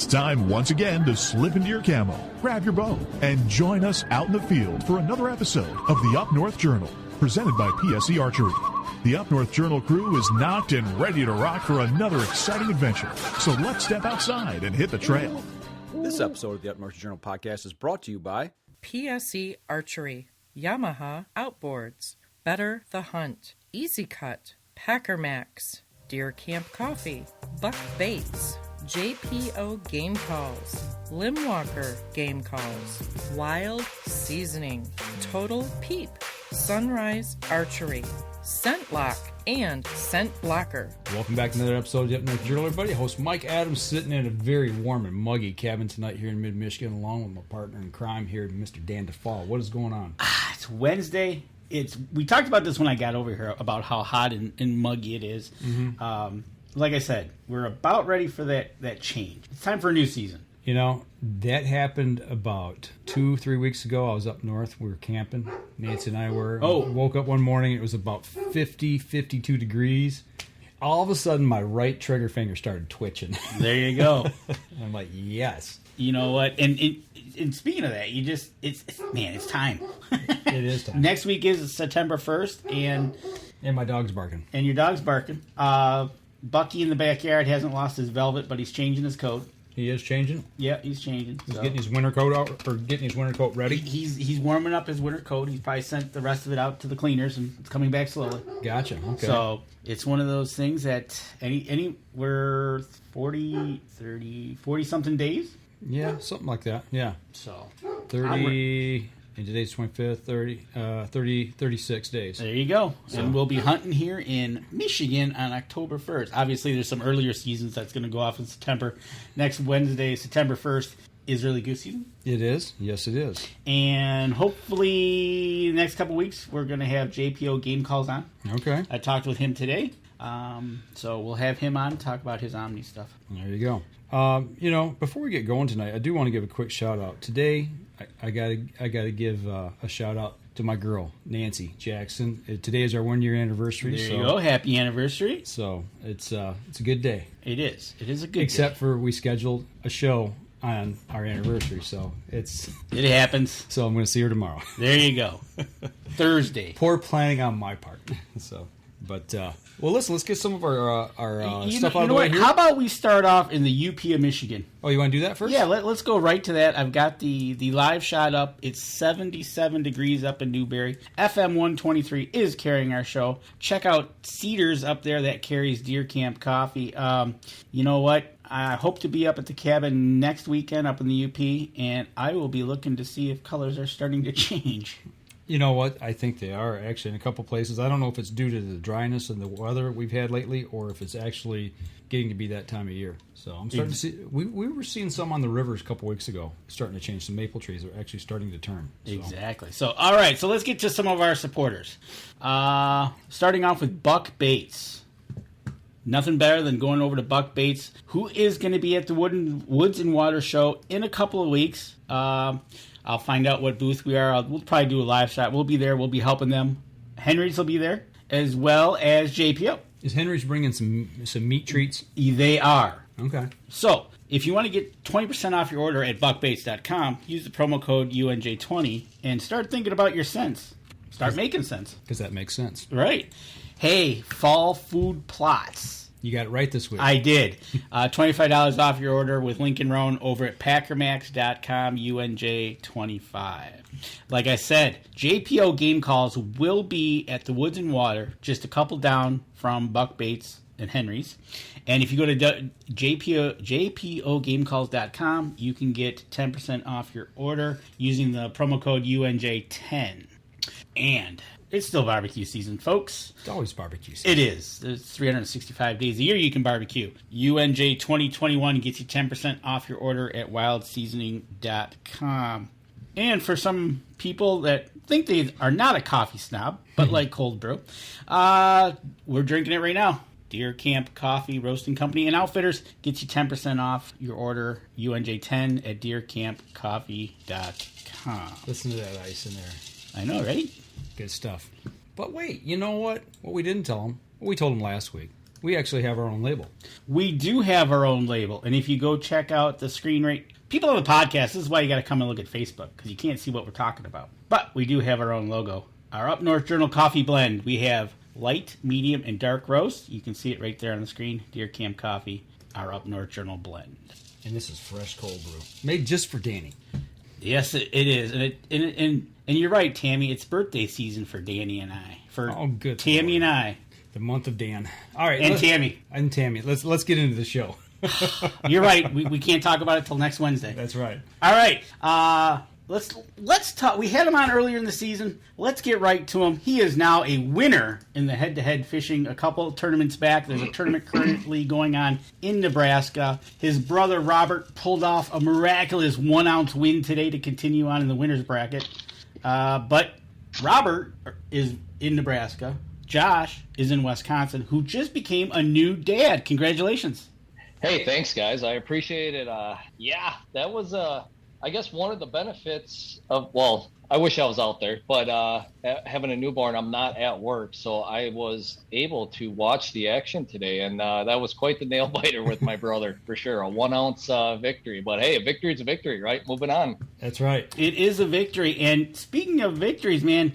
time once again to slip into your camo, grab your bow, and join us out in the field for another episode of the Up North Journal, presented by PSE Archery. The Up North Journal crew is knocked and ready to rock for another exciting adventure. So let's step outside and hit the trail. This episode of the Up North Journal podcast is brought to you by PSE Archery, Yamaha Outboards, Better the Hunt, Easy Cut, Packer Max, Deer Camp Coffee, Buck Baits, JPO Game Calls, Limwalker Game Calls, Wild Seasoning, Total Peep, Sunrise Archery, Scent Lock, and Scent Blocker. Welcome back to another episode of the Up North Journal, everybody. Host Mike Adams sitting in a very warm and muggy cabin tonight here in mid-Michigan, along with my partner in crime here, Mr. Dan DeFall. What is going on? It's Wednesday. We talked about this when I got over here, about how hot and muggy it is. Mm-hmm. Like I said, we're about ready for that change. It's time for a new season. You know, that happened about 2-3 weeks ago. I was up north. We were camping. Nancy and I were. Woke up one morning. It was about 52 degrees. All of a sudden, my right trigger finger started twitching. There you go. I'm like, yes. You know what? And speaking of that, it's time. It is time. Next week is September 1st, and my dog's barking. And your dog's barking. Bucky in the backyard hasn't lost his velvet, but he's changing his coat. He is changing? Yeah, he's changing. He's getting his winter coat out, or getting his winter coat ready? He's warming up his winter coat. He's probably sent the rest of it out to the cleaners, and it's coming back slowly. Gotcha, okay. So it's one of those things that we're 40-something days? Yeah, something like that, yeah. So 30... And today's 25th, 36 days. There you go. So. And we'll be hunting here in Michigan on October 1st. Obviously, there's some earlier seasons that's going to go off in September. Next Wednesday, September 1st, is early goose season. It is. Yes, it is. And hopefully, the next couple weeks, we're going to have JPO game calls on. Okay. I talked with him today. So we'll have him on to talk about his Omni stuff. There you go. Before we get going tonight, I do want to give a quick shout out. Today, I gotta give a shout out to my girl Nancy Jackson. Today is our 1 year anniversary. There you go, happy anniversary! So it's a good day. It is. It is a good. Except for we scheduled a show on our anniversary, so it happens. So I'm going to see her tomorrow. There you go. Thursday. Poor planning on my part. So. But, well, listen, let's get some of our stuff out of the way here. How about we start off in the UP of Michigan? Oh, you want to do that first? Yeah, let's go right to that. I've got the live shot up. It's 77 degrees up in Newberry. FM 123 is carrying our show. Check out Cedars up there that carries Deer Camp Coffee. You know what? I hope to be up at the cabin next weekend up in the UP, and I will be looking to see if colors are starting to change. You know what? I think they are actually in a couple places. I don't know if it's due to the dryness and the weather we've had lately, or if it's actually getting to be that time of year. So I'm starting to see. We were seeing some on the rivers a couple weeks ago, starting to change. Some maple trees are actually starting to turn. So. Exactly. So all right. So let's get to some of our supporters. Starting off with Buck Baits. Nothing better than going over to Buck Baits, who is going to be at the Woods and Water Show in a couple of weeks. I'll find out what booth we are. We'll probably do a live shot. We'll be there. We'll be helping them. Henry's will be there, as well as JPO. Is Henry's bringing some meat treats? They are. Okay. So, if you want to get 20% off your order at buckbaits.com, use the promo code UNJ20 and start thinking about your cents. Start making sense. Because that makes sense. Right. Hey, fall food plots. You got it right this week. I did. $25 off your order with Lincoln Roan over at packermax.com, UNJ25. Like I said, JPO game calls will be at the Woods and Water, just a couple down from Buck Baits and Henry's. And if you go to jpogamecalls.com, you can get 10% off your order using the promo code UNJ10. And it's still barbecue season, folks. It's always barbecue season. It is. There's 365 days a year you can barbecue. UNJ 2021 gets you 10% off your order at wildseasoning.com. And for some people that think they are not a coffee snob, but like cold brew, we're drinking it right now. Deer Camp Coffee Roasting Company and Outfitters gets you 10% off your order, UNJ10 at deercampcoffee.com. Listen to that ice in there. I know, right? Good stuff. But wait, you know what? What we didn't tell them, what we told them last week. We actually have our own label. We do have our own label, and if you go check out the screen people on the podcast, this is why you got to come and look at Facebook, because you can't see what we're talking about. But we do have our own logo. Our Up North Journal coffee blend, we have light, medium, and dark roast. You can see it right there on the screen. Deer Camp Coffee, our Up North Journal blend. And this is fresh cold brew, made just for Danny. Yes, it is, and you're right, Tammy. It's birthday season for Danny and I. For good Tammy Lord. and I, the month of Dan. All right, and Tammy. Let's get into the show. You're right. We can't talk about it till next Wednesday. That's right. All right. Let's talk. We had him on earlier in the season. Let's get right to him. He is now a winner in the head-to-head fishing a couple of tournaments back. There's a tournament currently going on in Nebraska. His brother Robert pulled off a miraculous 1-ounce win today to continue on in the winner's bracket. But Robert is in Nebraska. Josh is in Wisconsin, who just became a new dad. Congratulations. Hey, thanks, guys. I appreciate it. That was I guess one of the benefits of, well, I wish I was out there, but having a newborn, I'm not at work, so I was able to watch the action today, and that was quite the nail biter with my brother, for sure. A 1-ounce victory, but hey, a victory is a victory, right? Moving on. That's right. It is a victory, and speaking of victories, man,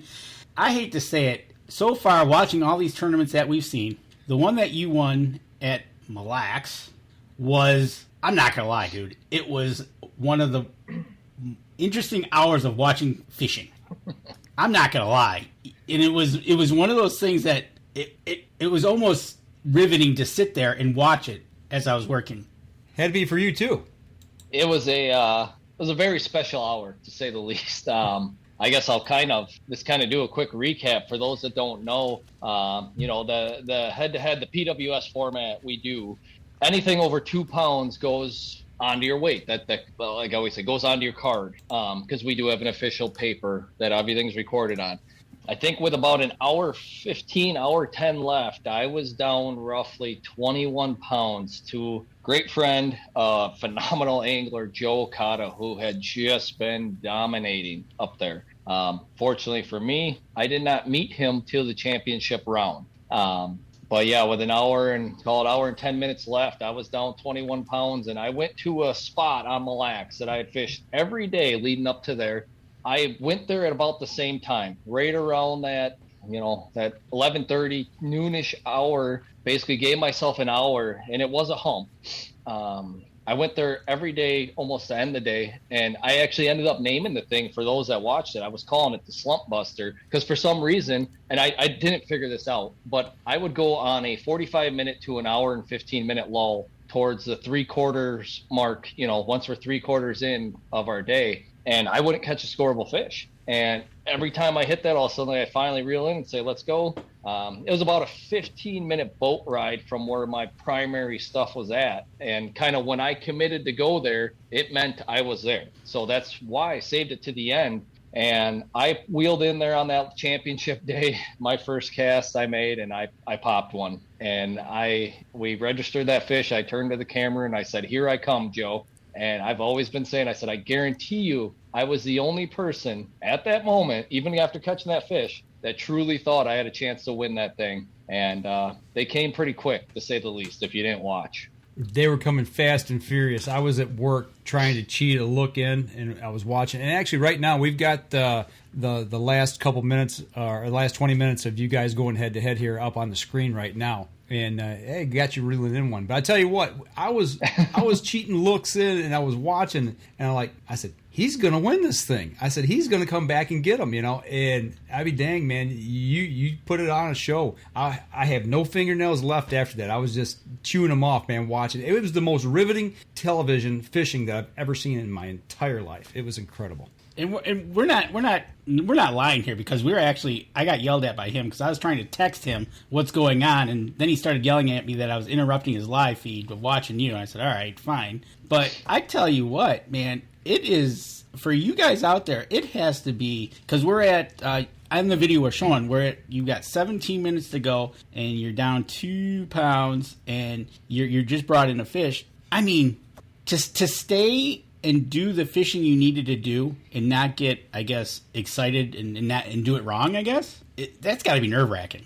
I hate to say it, so far, watching all these tournaments that we've seen, the one that you won at Mille Lacs was, I'm not going to lie, dude, it was one of the interesting hours of watching fishing. I'm not gonna lie, and it was one of those things that it was almost riveting to sit there and watch it as I was working. Had to be for you too. It was a very special hour, to say the least. I guess I'll kind of do a quick recap for those that don't know. The head-to-head, the PWS format we do, anything over 2 pounds goes onto your weight. That like I always say, goes onto your card, because we do have an official paper that everything's recorded on. I think with about an hour 15, hour 10 left, I was down roughly 21 pounds to great friend, phenomenal angler, Joe Okada, who had just been dominating up there. Fortunately for me, I did not meet him till the championship round. But yeah, with an hour and 10 minutes left, I was down 21 pounds, and I went to a spot on Mille Lacs that I had fished every day leading up to there. I went there at about the same time, right around that 11:30 noonish hour. Basically, gave myself an hour, and it was a hump. I went there every day, almost to end the day, and I actually ended up naming the thing, for those that watched it, I was calling it the Slump Buster, because for some reason, and I didn't figure this out, but I would go on a 45-minute to an hour and 15-minute lull towards the 3/4 mark, once we're 3/4 in of our day, and I wouldn't catch a scoreable fish. And every time I hit that, all of a sudden I finally reel in and say, let's go. It was about a 15-minute boat ride from where my primary stuff was at. And kind of when I committed to go there, it meant I was there. So that's why I saved it to the end. And I wheeled in there on that championship day, my first cast I made, and I popped one. And we registered that fish. I turned to the camera and I said, here I come, Joe. And I've always been saying, I said, I guarantee you, I was the only person at that moment, even after catching that fish, that truly thought I had a chance to win that thing. And they came pretty quick, to say the least, if you didn't watch. They were coming fast and furious. I was at work trying to cheat a look in, and I was watching. And actually, right now, we've got the last couple minutes, or last 20 minutes of you guys going head-to-head here up on the screen right now. And hey, got you reeling in one. But I tell you what, I was cheating looks in, and I was watching, and I said, he's going to win this thing. I said, he's going to come back and get him, And I be dang, man, you put it on a show. I have no fingernails left after that. I was just chewing them off, man, watching. It was the most riveting television fishing that I've ever seen in my entire life. It was incredible. And we're not lying here, because I got yelled at by him because I was trying to text him what's going on, and then he started yelling at me that I was interrupting his live feed of watching you. And I said, all right, fine. But I tell you what, man, it is, for you guys out there, it has to be, because we're at, on the video we're showing, you've got 17 minutes to go, and you're down 2 pounds, and you're just brought in a fish. I mean, just to stay and do the fishing you needed to do and not get, I guess, excited and do it wrong, I guess, that's got to be nerve-wracking.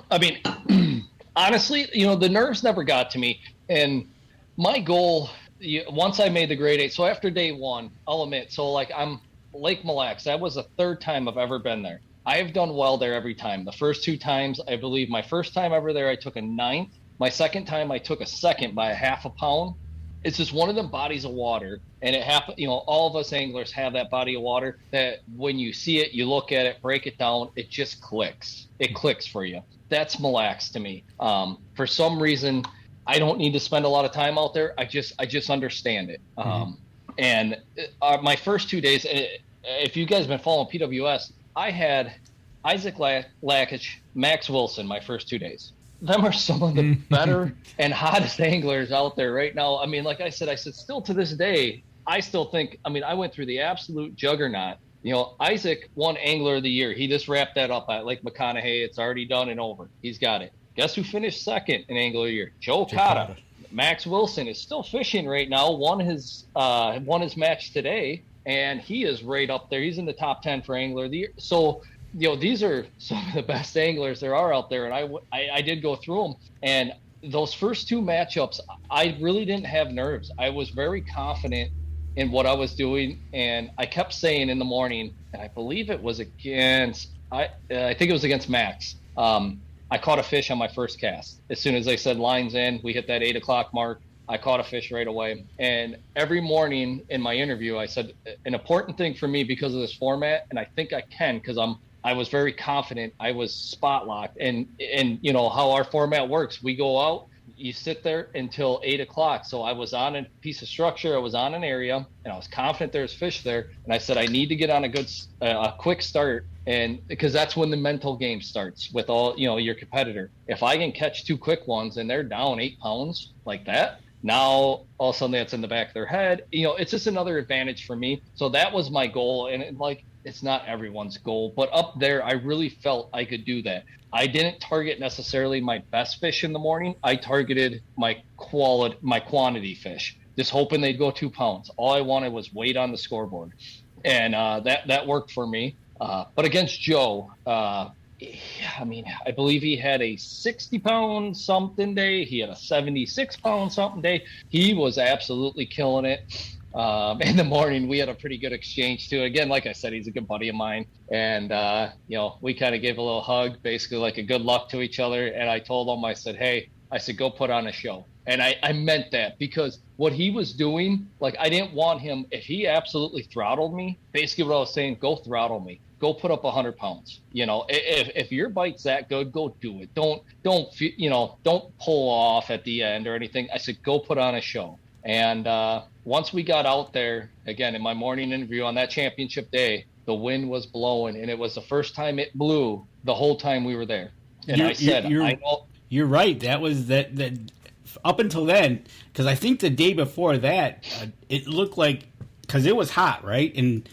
I mean, honestly, the nerves never got to me. And my goal, once I made the grade 8, so after day 1, I'll admit, so like I'm Lake Mille Lacs, that was the 3rd time I've ever been there. I have done well there every time. The first 2 times, I believe my first time ever there, I took a 9th. My second time, I took a 2nd by a half a pound. It's just one of them bodies of water. And it happened, all of us anglers have that body of water that when you see it, you look at it, break it down, it just clicks. It clicks for you. That's Mille Lacs to me. For some reason, I don't need to spend a lot of time out there. I just understand it. And my first 2 days, if you guys have been following PWS, I had Isaac Lakich, Max Wilson my first 2 days. Them are some of the better and hottest anglers out there right now. I mean, like I said, still to this day, I still think, I went through the absolute juggernaut. Isaac won Angler of the Year. He just wrapped that up at Lake McConaughey. It's already done and over. He's got it. Guess who finished 2nd in Angler of the Year? Joe Okada. Max Wilson is still fishing right now. Won his match today, and he is right up there. He's in the top 10 for Angler of the Year. So, these are some of the best anglers there are out there, and I did go through them. And those first 2 matchups, I really didn't have nerves. I was very confident in what I was doing, and I kept saying in the morning, and I believe it was against, I think it was against Max. I caught a fish on my first cast. As soon as they said lines in, we hit that 8 o'clock mark. I caught a fish right away. And every morning in my interview, I said an important thing for me because of this format, and I think I can because I was very confident. I was spot locked. And how our format works. We go out, you sit there until 8 o'clock. So I was on a piece of structure. I was on an area, and I was confident there's fish there. And I said, I need to get on a quick start. And because that's when the mental game starts with all, your competitor. If I can catch 2 quick ones and they're down 8 pounds like that, now all of a sudden that's in the back of their head. It's just another advantage for me. So that was my goal. And it's not everyone's goal, but up there, I really felt I could do that. I didn't target necessarily my best fish in the morning. I targeted my quantity fish, just hoping they'd go 2 pounds. All I wanted was weight on the scoreboard. And that worked for me. But against Joe, I believe he had a 60-pound something day. He had a 76-pound something day. He was absolutely killing it. In the morning, we had a pretty good exchange too. Again, like I said, he's a good buddy of mine, and we kind of gave a little hug, basically like a good luck to each other. And I told him, I said, go put on a show. And I meant that because what he was doing, I didn't want him, if he absolutely throttled me, basically what I was saying, go throttle me. Go put up 100 pounds. If your bite's that good, go do it. Don't pull off at the end or anything. I said, go put on a show. And once we got out there, again, in my morning interview on that championship day, the wind was blowing, and it was the first time it blew the whole time we were there. And I said, I know. You're right. That was that up until then, because I think the day before that, it looked like, because it was hot, right? And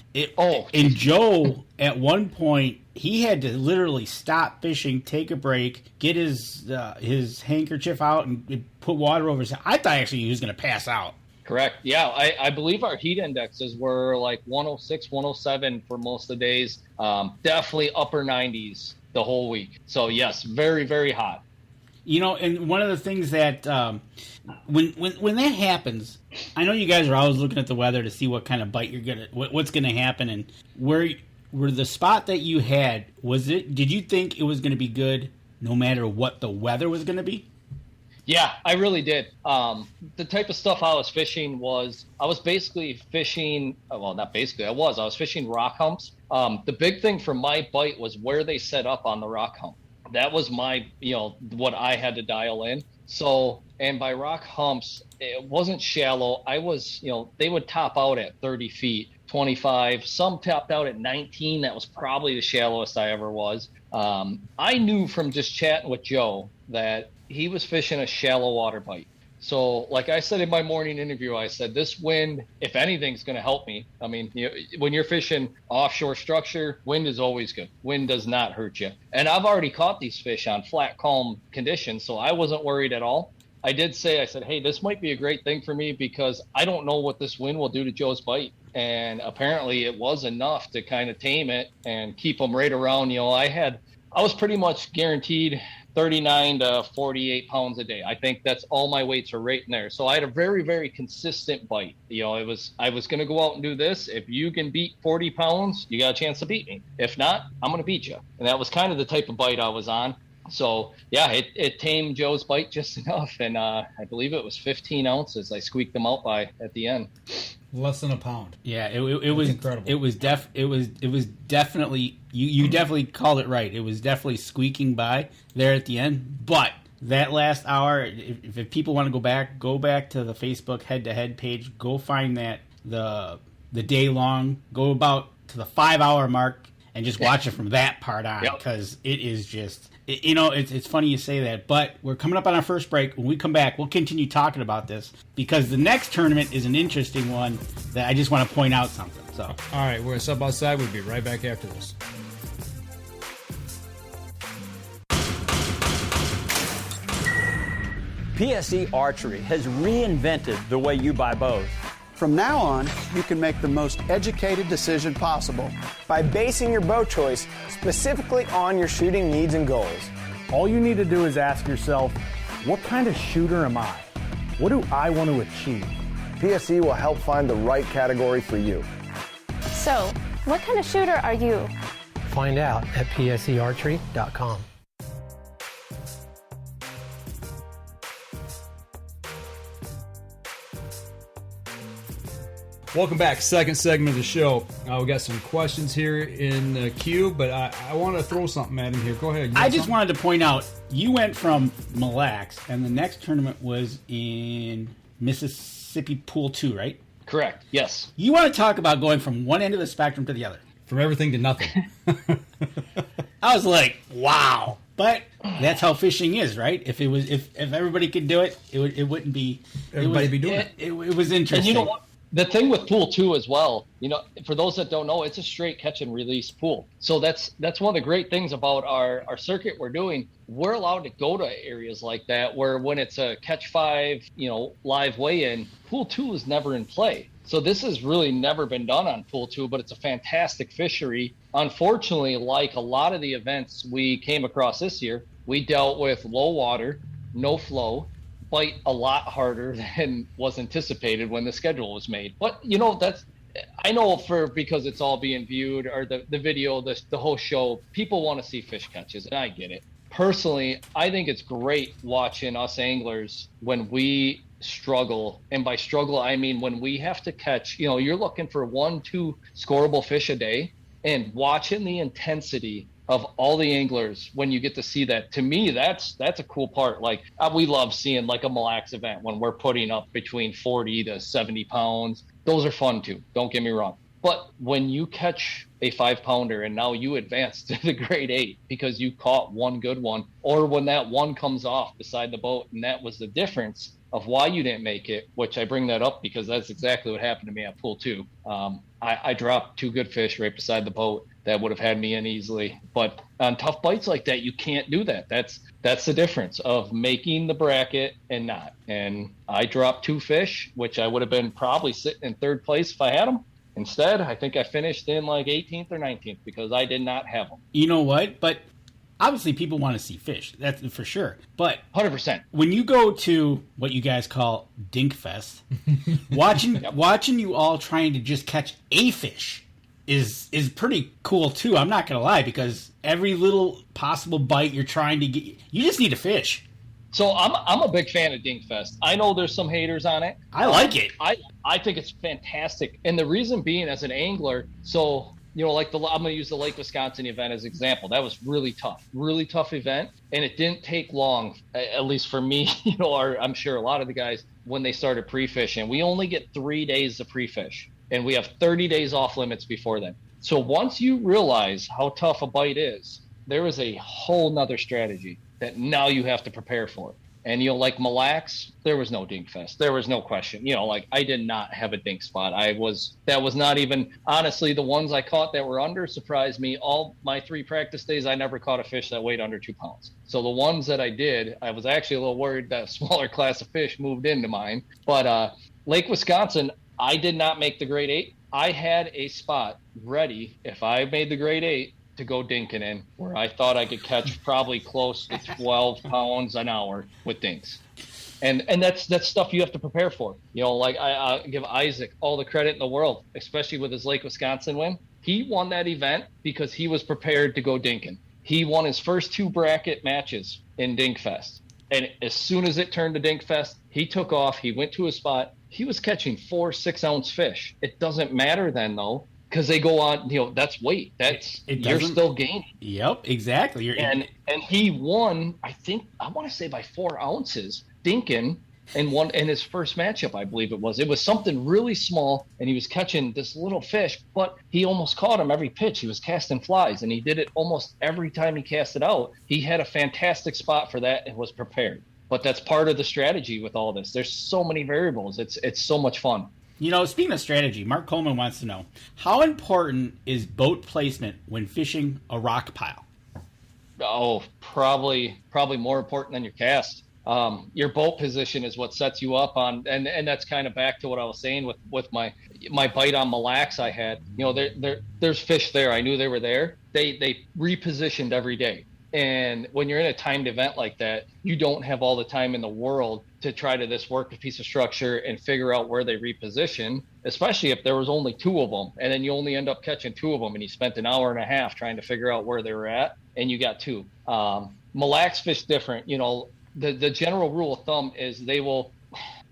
Joe, at one point, he had to literally stop fishing, take a break, get his handkerchief out, and put water over his head. I thought actually he was going to pass out. Correct. Yeah, I believe our heat indexes were like 106, 107 for most of the days. Definitely upper 90s the whole week. So, yes, very, very hot. And one of the things that when that happens, I know you guys are always looking at the weather to see what kind of bite what's gonna happen, and were the spot that you had, did you think it was gonna be good no matter what the weather was gonna be? Yeah, I really did. The type of stuff I was fishing was, I was basically fishing, well, not basically, I was fishing rock humps. The big thing for my bite was where they set up on the rock hump. That was my, what I had to dial in. So, and by rock humps, it wasn't shallow. I was, they would top out at 30 feet, 25. Some topped out at 19. That was probably the shallowest I ever was. I knew from just chatting with Joe that he was fishing a shallow water bite. So, like I said in my morning interview, I said, this wind, if anything's going to help me. I mean, when you're fishing offshore structure, wind is always good. Wind does not hurt you. And I've already caught these fish on flat, calm conditions, so I wasn't worried at all. I said, hey, this might be a great thing for me because I don't know what this wind will do to Joe's bite. And apparently it was enough to kind of tame it and keep them right around. I was pretty much guaranteed 39 to 48 pounds a day. I think that's all my weights are right in there. So I had a very, very consistent bite. I was going to go out and do this. If you can beat 40 pounds, you got a chance to beat me. If not, I'm going to beat you. And that was kind of the type of bite I was on. So yeah, it tamed Joe's bite just enough. And I believe it was 15 ounces. I squeaked them out by at the end. Less than a pound. Yeah, it was incredible. It was definitely you definitely called it right. It was definitely squeaking by there at the end. But that last hour, if people want to go back to the Facebook head-to-head page. Go find that the day long. Go about to the 5-hour mark and just watch it from that part on, because it is just. It's funny you say that, but we're coming up on our first break. When we come back, we'll continue talking about this, because the next tournament is an interesting one that I just want to point out something. So, all right, we're going to step outside. We'll be right back after this. PSE Archery has reinvented the way you buy bows. From now on, you can make the most educated decision possible by basing your bow choice specifically on your shooting needs and goals. All you need to do is ask yourself, what kind of shooter am I? What do I want to achieve? PSE will help find the right category for you. So, what kind of shooter are you? Find out at psearchery.com. Welcome back. Second segment of the show. We got some questions here in the queue, but I want to throw something at him here. Go ahead. I just wanted to point out, you went from Mille Lacs, and the next tournament was in Mississippi Pool 2, right? Correct. Yes. You want to talk about going from one end of the spectrum to the other. From everything to nothing. I was like, wow. But that's how fishing is, right? If everybody could do it, it wouldn't be. Everybody be doing it. It was interesting. And you know what? The thing with Pool 2 as well, for those that don't know, it's a straight catch and release pool. So that's one of the great things about our circuit we're doing. We're allowed to go to areas like that where when it's a catch 5, live weigh-in, Pool 2 is never in play. So this has really never been done on Pool 2, but it's a fantastic fishery. Unfortunately, like a lot of the events we came across this year, we dealt with low water, no flow, bite a lot harder than was anticipated when the schedule was made. But I know because it's all being viewed, or the video, the whole show, people want to see fish catches, and I get it. Personally, I think it's great watching us anglers when we struggle, and by struggle I mean when we have to catch, you're looking for 1-2 scoreable fish a day, and watching the intensity of all the anglers when you get to see that. To me, that's a cool part. Like, we love seeing like a Mille Lacs event when we're putting up between 40 to 70 pounds. Those are fun too, don't get me wrong. But when you catch a 5-pounder and now you advance to the grade 8 because you caught one good one, or when that one comes off beside the boat, and that was the difference of why you didn't make it, which I bring that up because that's exactly what happened to me at Pool 2. I dropped 2 good fish right beside the boat that would have had me in easily. But on tough bites like that, you can't do that. That's the difference of making the bracket and not. And I dropped 2 fish, which I would have been probably sitting in 3rd place if I had them. Instead, I think I finished in like 18th or 19th because I did not have them. You know what? But obviously people want to see fish. That's for sure. But 100%. When you go to what you guys call Dinkfest, watching you all trying to just catch a fish is pretty cool too. I'm not gonna lie, because every little possible bite you're trying to get, you just need a fish. So I'm a big fan of Dinkfest. I know there's some haters on it. I like it. I think it's fantastic, and the reason being, as an angler, so like I'm going to use the Lake Wisconsin event as an example. That was really tough event, and it didn't take long, at least for me, or I'm sure a lot of the guys, when they started pre-fishing. We only get 3 days of pre-fish, and we have 30 days off limits before then. So once you realize how tough a bite is, there is a whole nother strategy that now you have to prepare for. And, like Mille Lacs, there was no dink fest. There was no question. I did not have a dink spot. That was not even, honestly, the ones I caught that were under surprised me. All my 3 practice days, I never caught a fish that weighed under 2 pounds. So the ones that I did, I was actually a little worried that a smaller class of fish moved into mine. But Lake Wisconsin, I did not make the grade 8. I had a spot ready. If I made the grade 8, to go dinking in, where I thought I could catch probably close to 12 pounds an hour with dinks. And that's stuff you have to prepare for. Like I give Isaac all the credit in the world, especially with his Lake Wisconsin win. He won that event because he was prepared to go dinking. He won his first 2 bracket matches in Dinkfest. And as soon as it turned to Dinkfest, he took off. He went to a spot. He was catching 4 6-ounce fish. It doesn't matter then, though, because they go on, that's weight. You're still gaining. Yep, exactly. And he won, I want to say by 4 ounces, dinking, and won in his first matchup, I believe it was. It was something really small, and he was catching this little fish, but he almost caught him every pitch. He was casting flies, and he did it almost every time he cast it out. He had a fantastic spot for that and was prepared. But that's part of the strategy with all this. There's so many variables. It's so much fun. Speaking of strategy, Mark Coleman wants to know, how important is boat placement when fishing a rock pile? Oh, probably more important than your cast. Your boat position is what sets you up on, and that's kind of back to what I was saying with my bite on Mille Lacs I had. There's fish there. I knew they were there. They repositioned every day. And when you're in a timed event like that, you don't have all the time in the world to try to work a piece of structure and figure out where they reposition, especially if there was only 2 of them, and then you only end up catching 2 of them, and you spent an hour and a half trying to figure out where they were at, and you got 2. Mille Lacs fish different. The general rule of thumb is they will,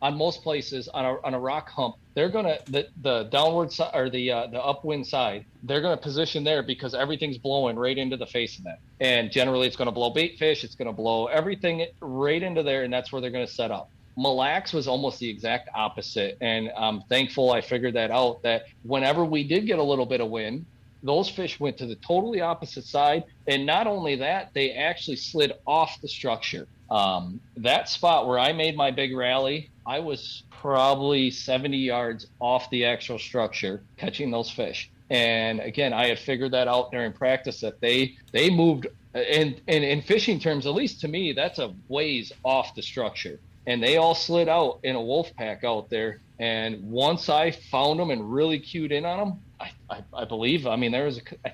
on most places on a rock hump, they're gonna the downward side or the upwind side, they're gonna position there because everything's blowing right into the face of that. And generally, it's gonna blow bait fish, it's gonna blow everything right into there, and that's where they're gonna set up. Mille Lacs was almost the exact opposite, and I'm thankful I figured that out. That whenever we did get a little bit of wind, those fish went to the totally opposite side, and not only that, they actually slid off the structure. That spot where I made my big rally, I was probably 70 yards off the actual structure catching those fish. And again, I had figured that out during practice that they moved, and in fishing terms, at least to me, that's a ways off the structure. And they all slid out in a wolf pack out there. And once I found them and really cued in on them, I believe, I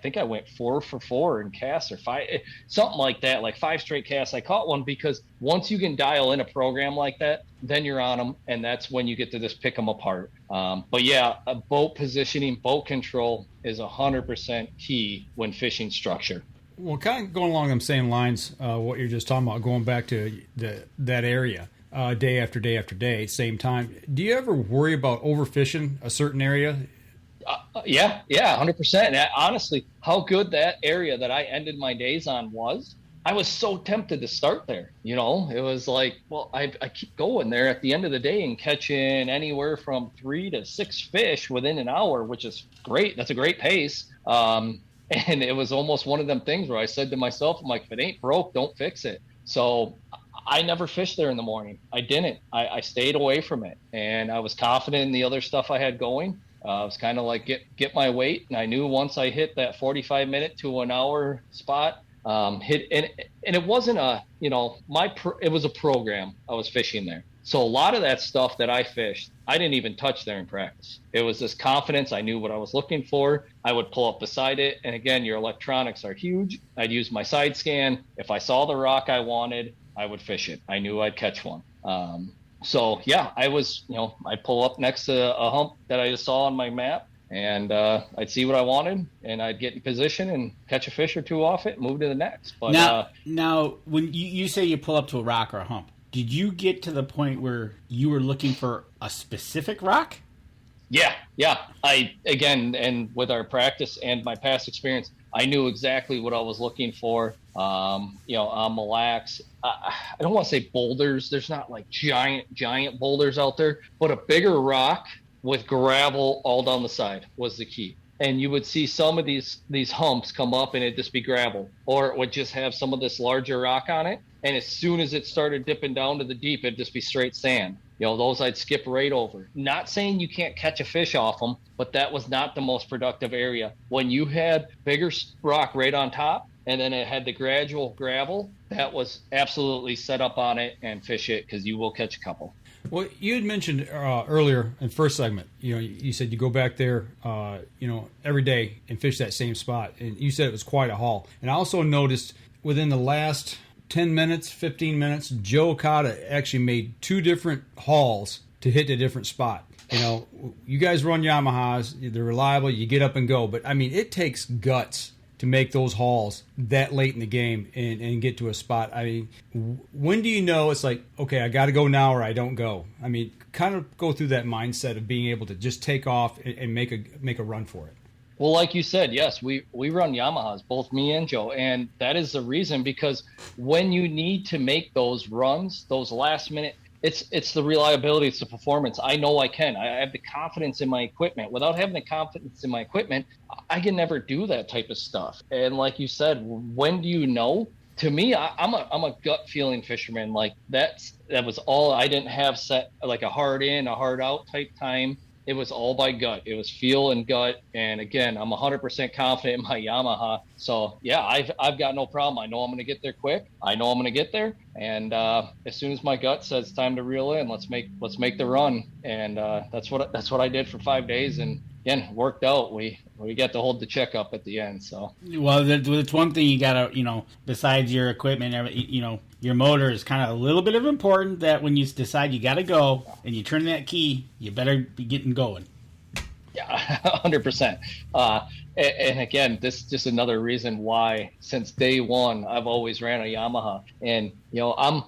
think I went 4 for 4 in casts or 5, something like that, like 5 straight casts. I caught one because once you can dial in a program like that, then you're on them, and that's when you get to just pick them apart. But yeah, a boat positioning, boat control is 100% key when fishing structure. Well, kind of going along the same lines, what you're just talking about, going back to that area. Day after day after day, same time. Do you ever worry about overfishing a certain area? Yeah, 100%. And honestly, how good that area that I ended my days on was, I was so tempted to start there. It was like, well, I keep going there at the end of the day and catching anywhere from 3 to 6 fish within an hour, which is great. That's a great pace. And it was almost one of them things where I said to myself, I'm like, if it ain't broke, don't fix it. So I never fished there in the morning. I didn't. I stayed away from it, and I was confident in the other stuff I had going. I was kind of like get my weight, and I knew once I hit that 45-minute to an hour spot, and it wasn't it was a program I was fishing there. So a lot of that stuff that I fished, I didn't even touch there in practice. It was this confidence. I knew what I was looking for. I would pull up beside it, and again, your electronics are huge. I'd use my side scan. If I saw the rock I wanted, I would fish it. I knew I'd catch one. So yeah, I was, I'd pull up next to a hump that I just saw on my map, and I'd see what I wanted, and I'd get in position and catch a fish or 2 off it and move to the next. But now when you say you pull up to a rock or a hump, did you get to the point where you were looking for a specific rock? Yeah. And with our practice and my past experience, I knew exactly what I was looking for. On Mille Lacs, I don't want to say boulders. There's not like giant boulders out there, but a bigger rock with gravel all down the side was the key. And you would see some of these humps come up and it'd just be gravel, or it would just have some of this larger rock on it. And as soon as it started dipping down to the deep, it'd just be straight sand. Those I'd skip right over. Not saying you can't catch a fish off them, but that was not the most productive area. When you had bigger rock right on top, and then it had the gradual gravel, that was absolutely set up on it and fish it, because you will catch a couple. Well, you had mentioned earlier in the first segment, you said you go back there, every day and fish that same spot. And you said it was quite a haul. And I also noticed within the last 10 minutes, 15 minutes, Joe Okada actually made 2 different hauls to hit a different spot. You guys run Yamahas, they're reliable, you get up and go. But, I mean, it takes guts to make those hauls that late in the game and get to a spot. I mean, when do you know it's like, okay, I got to go now or I don't go? I mean, kind of go through that mindset of being able to just take off and make a run for it. Well, like you said, yes, we run Yamahas, both me and Joe, and that is the reason, because when you need to make those runs, those last minute, it's the reliability, it's the performance. I know I can. I have the confidence in my equipment. Without having the confidence in my equipment, I can never do that type of stuff. And like you said, when do you know? To me, I'm a gut feeling fisherman. Like that was all. I didn't have set like a hard in, a hard out type time. It was all by gut. It was feel and gut. And again, I'm 100% confident in my Yamaha. So yeah, I've got no problem. I know I'm going to get there quick. I know I'm going to get there. And as soon as my gut says it's time to reel in, let's make the run. And that's what I did for 5 days. And again, worked out. We got to hold the checkup at the end. So well, that's one thing you gotta, besides your equipment, your motor is kind of a little bit of important, that when you decide you got to go and you turn that key, you better be getting going. Yeah, 100%. And again, this is just another reason why since day one, I've always ran a Yamaha. And, I'm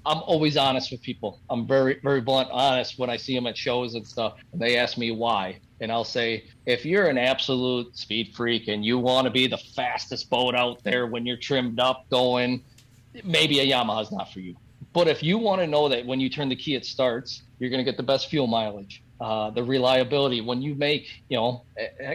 always honest with people. I'm very, very blunt, honest when I see them at shows and stuff. And they ask me why. And I'll say, if you're an absolute speed freak and you want to be the fastest boat out there when you're trimmed up going, maybe a Yamaha is not for you. But if you want to know that when you turn the key, it starts, you're going to get the best fuel mileage, the reliability. When you make,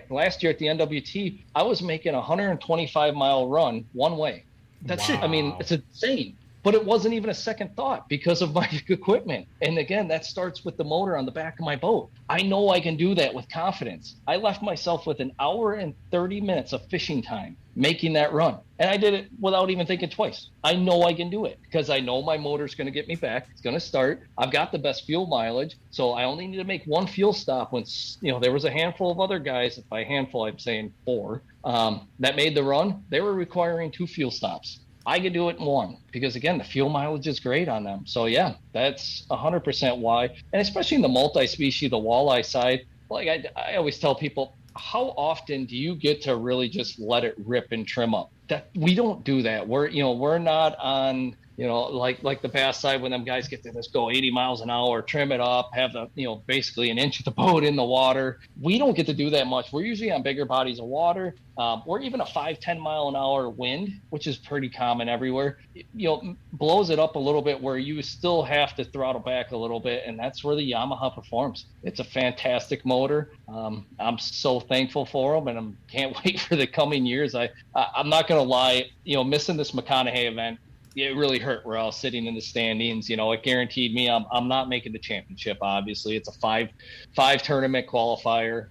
last year at the NWT, I was making a 125-mile run one way. That's it. I mean, it's insane. But it wasn't even a second thought because of my equipment. And again, that starts with the motor on the back of my boat. I know I can do that with confidence. I left myself with an hour and 30 minutes of fishing time making that run. And I did it without even thinking twice. I know I can do it because I know my motor's going to get me back. It's going to start. I've got the best fuel mileage. So I only need to make one fuel stop when, there was a handful of other guys. By handful, I'm saying 4, that made the run. They were requiring 2 fuel stops. I could do it in 1 because, again, the fuel mileage is great on them. So, yeah, that's 100% why. And especially in the multi-species, the walleye side, like I always tell people, how often do you get to really just let it rip and trim up? That we don't do that. We're not on, like the bass side when them guys get to just go 80 miles an hour, trim it up, have the, basically an inch of the boat in the water. We don't get to do that much. We're usually on bigger bodies of water, or even a 5-10 mile an hour wind, which is pretty common everywhere. Blows it up a little bit where you still have to throttle back a little bit, and that's where the Yamaha performs. It's a fantastic motor. I'm so thankful for them, and I can't wait for the coming years. I'm not going to lie, missing this McConaughey event, it really hurt where I was sitting in the standings. It guaranteed me I'm not making the championship. Obviously, it's a five tournament qualifier.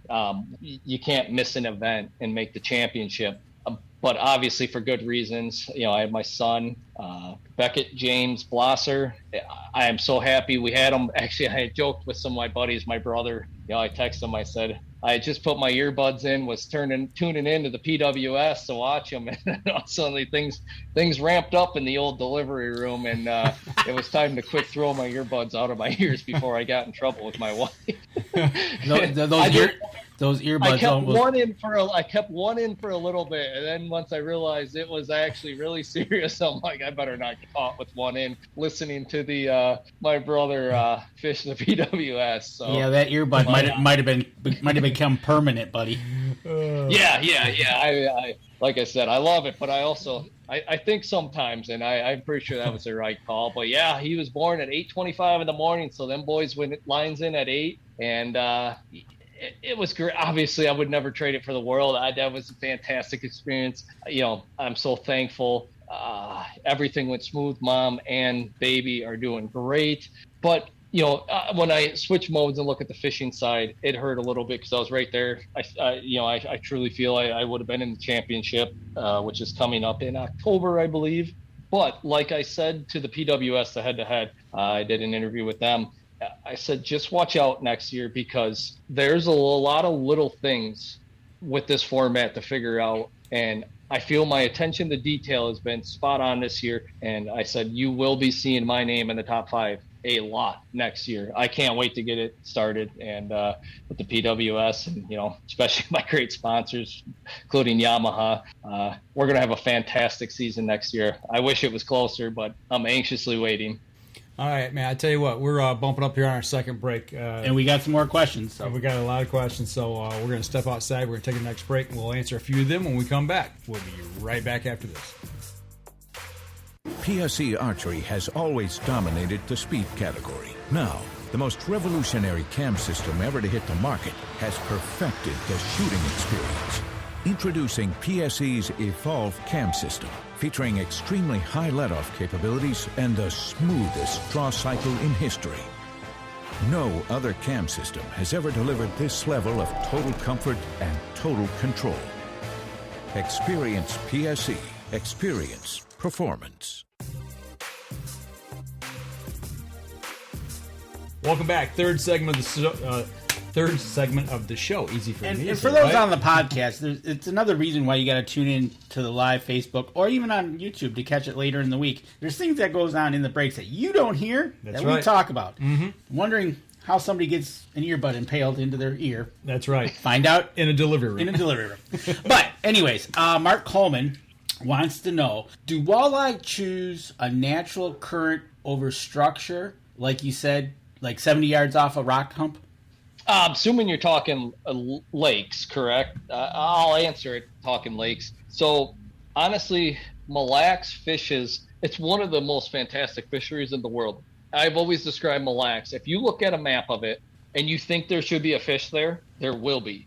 You can't miss an event and make the championship. But obviously for good reasons. I had my son, Beckett James Blosser. I am so happy we had him. Actually, I had joked with some of my buddies, my brother. I texted him. I said, I had just put my earbuds in, was tuning into the PWS to watch them, and suddenly things ramped up in the old delivery room, and it was time to quick throw my earbuds out of my ears before I got in trouble with my wife. Those earbuds. I kept one in for a little bit, and then once I realized it was actually really serious, I'm like, I better not get caught with one in, listening to the my brother fish the PWS. So yeah, that earbud might have become permanent, buddy. Yeah. I like I said, I love it, but I also I think sometimes, and I'm pretty sure that was the right call. But yeah, he was born at 8:25 in the morning, so them boys went lines in at 8, and it was great. Obviously, I would never trade it for the world. That was a fantastic experience. I'm so thankful. Everything went smooth. Mom and baby are doing great. But, when I switch modes and look at the fishing side, it hurt a little bit because I was right there. I truly feel I would have been in the championship, which is coming up in October, I believe. But like I said to the PWS, the head-to-head, I did an interview with them. I said, just watch out next year, because there's a lot of little things with this format to figure out. And I feel my attention to detail has been spot on this year. And I said, you will be seeing my name in the top 5 a lot next year. I can't wait to get it started. And with the PWS and, especially my great sponsors, including Yamaha, we're going to have a fantastic season next year. I wish it was closer, but I'm anxiously waiting. All right, man. I tell you what, we're bumping up here on our second break. And we got some more questions. So. We got a lot of questions, so we're going to step outside. We're going to take a next break, and we'll answer a few of them when we come back. We'll be right back after this. PSE Archery has always dominated the speed category. Now, the most revolutionary cam system ever to hit the market has perfected the shooting experience. Introducing PSE's Evolve Cam System, featuring extremely high let-off capabilities and the smoothest draw cycle in history. No other cam system has ever delivered this level of total comfort and total control. Experience PSE. Experience performance. Welcome back. Third segment of the show. Easy for me. And for those on the podcast, it's another reason why you got to tune in to the live Facebook or even on YouTube to catch it later in the week. There's things that goes on in the breaks that you don't hear that we talk about. Mm-hmm. Wondering how somebody gets an earbud impaled into their ear. That's right. Find out in a delivery room. But anyways, Mark Coleman wants to know, do walleye choose a natural current over structure, like you said, like 70 yards off a rock hump? Assuming you're talking lakes, correct? I'll answer it talking lakes. So honestly, Mille Lacs fishes, it's one of the most fantastic fisheries in the world. I've always described Mille Lacs. If you look at a map of it and you think there should be a fish there, there will be.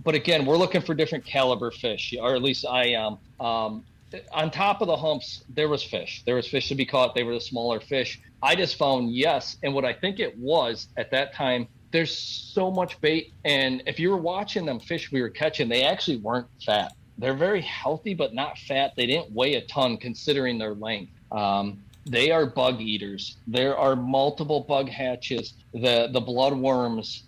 But again, we're looking for different caliber fish, or at least I am. On top of the humps, there was fish. There was fish to be caught. They were the smaller fish. I just found yes. And what I think it was at that time, there's so much bait. And if you were watching them fish we were catching, they actually weren't fat. They're very healthy, but not fat. They didn't weigh a ton considering their length. They are bug eaters. There are multiple bug hatches. The bloodworms.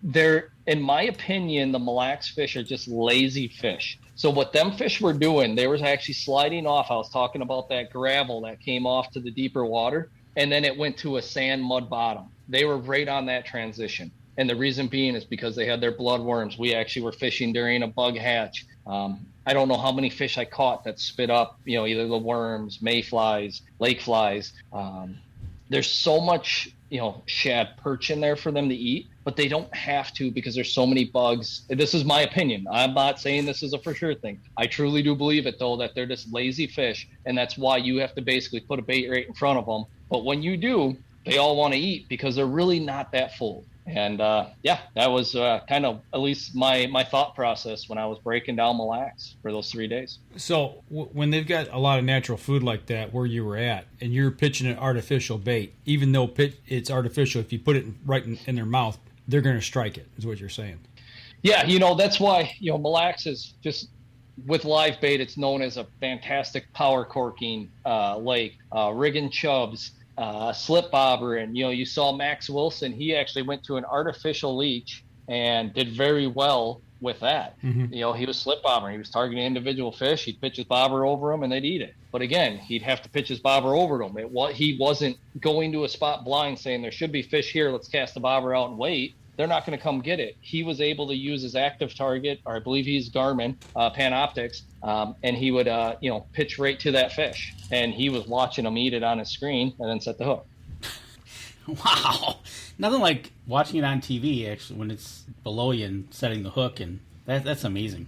They're, in my opinion, the Mille Lacs fish are just lazy fish. So what them fish were doing, they was actually sliding off. I was talking about that gravel that came off to the deeper water, and then it went to a sand mud bottom. They were right on that transition. And the reason being is because they had their bloodworms. We actually were fishing during a bug hatch. I don't know how many fish I caught that spit up, either the worms, mayflies, lake flies. There's so much, shad perch in there for them to eat, but they don't have to because there's so many bugs. This is my opinion. I'm not saying this is a for sure thing. I truly do believe it, though, that they're just lazy fish, and that's why you have to basically put a bait right in front of them. But when you do, they all want to eat because they're really not that full. And, that was kind of at least my thought process when I was breaking down Mille Lacs for those 3 days. So when they've got a lot of natural food like that where you were at, and you're pitching an artificial bait, even though it's artificial, if you put it right in their mouth, they're going to strike it, is what you're saying. Yeah, that's why, Mille Lacs is just, with live bait, it's known as a fantastic power corking lake, rigging chubs, slip bobber, and you saw Max Wilson. He actually went to an artificial leech and did very well with that. Mm-hmm. He was slip bobbering. He was targeting individual fish. He'd pitch his bobber over them and they'd eat it. But again, he'd have to pitch his bobber over them. He wasn't going to a spot blind saying there should be fish here, let's cast the bobber out and wait. They're not going to come get it. He was able to use his active target, or I believe he's Garmin, Panoptics, and he would, pitch right to that fish. And he was watching him eat it on his screen and then set the hook. Wow. Nothing like watching it on TV, actually, when it's below you and setting the hook. And that's amazing.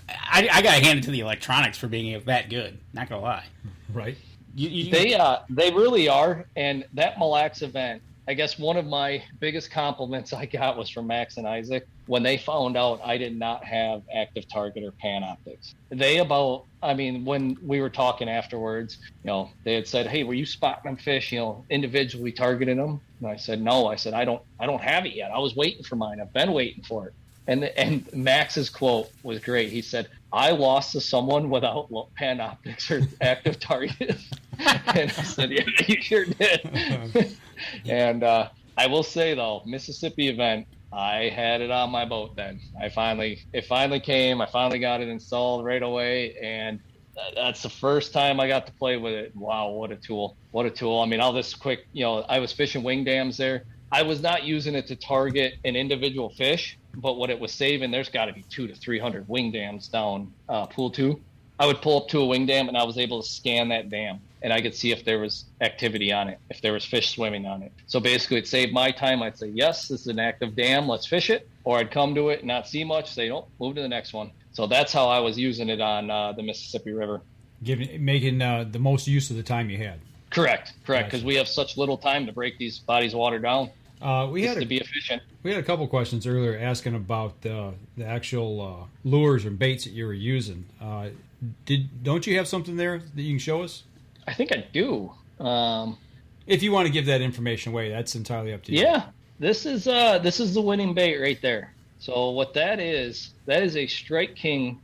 I got to hand it to the electronics for being that good. Not going to lie. Right. They really are. And that Mille Lacs event, I guess one of my biggest compliments I got was from Max and Isaac when they found out I did not have active target or Panoptics. When we were talking afterwards, they had said, "Hey, were you spotting them fish, individually targeting them?" And I said, "No." I said, I don't have it yet. I was waiting for mine. I've been waiting for it." And Max's quote was great. He said, "I lost to someone without Panoptics or active target." And I said, "Yeah, you sure did." And I will say though, Mississippi event, I had it on my boat then. It finally came. I finally got it installed right away, and that's the first time I got to play with it. Wow, what a tool! What a tool! I mean, all this quick, I was fishing wing dams there. I was not using it to target an individual fish, but what it was saving, there's got to be 200 to 300 wing dams down Pool 2. I would pull up to a wing dam, and I was able to scan that dam, and I could see if there was activity on it, if there was fish swimming on it. So basically, it saved my time. I'd say, yes, this is an active dam, let's fish it. Or I'd come to it and not see much, say, nope, move to the next one. So that's how I was using it on the Mississippi River. Making the most use of the time you had. Correct, because we have such little time to break these bodies of water down. We had to be efficient. We had a couple questions earlier asking about the actual lures and baits that you were using. Don't you have something there that you can show us? I think I do. If you want to give that information away, that's entirely up to you. Yeah, this is the winning bait right there. So what that is a Strike King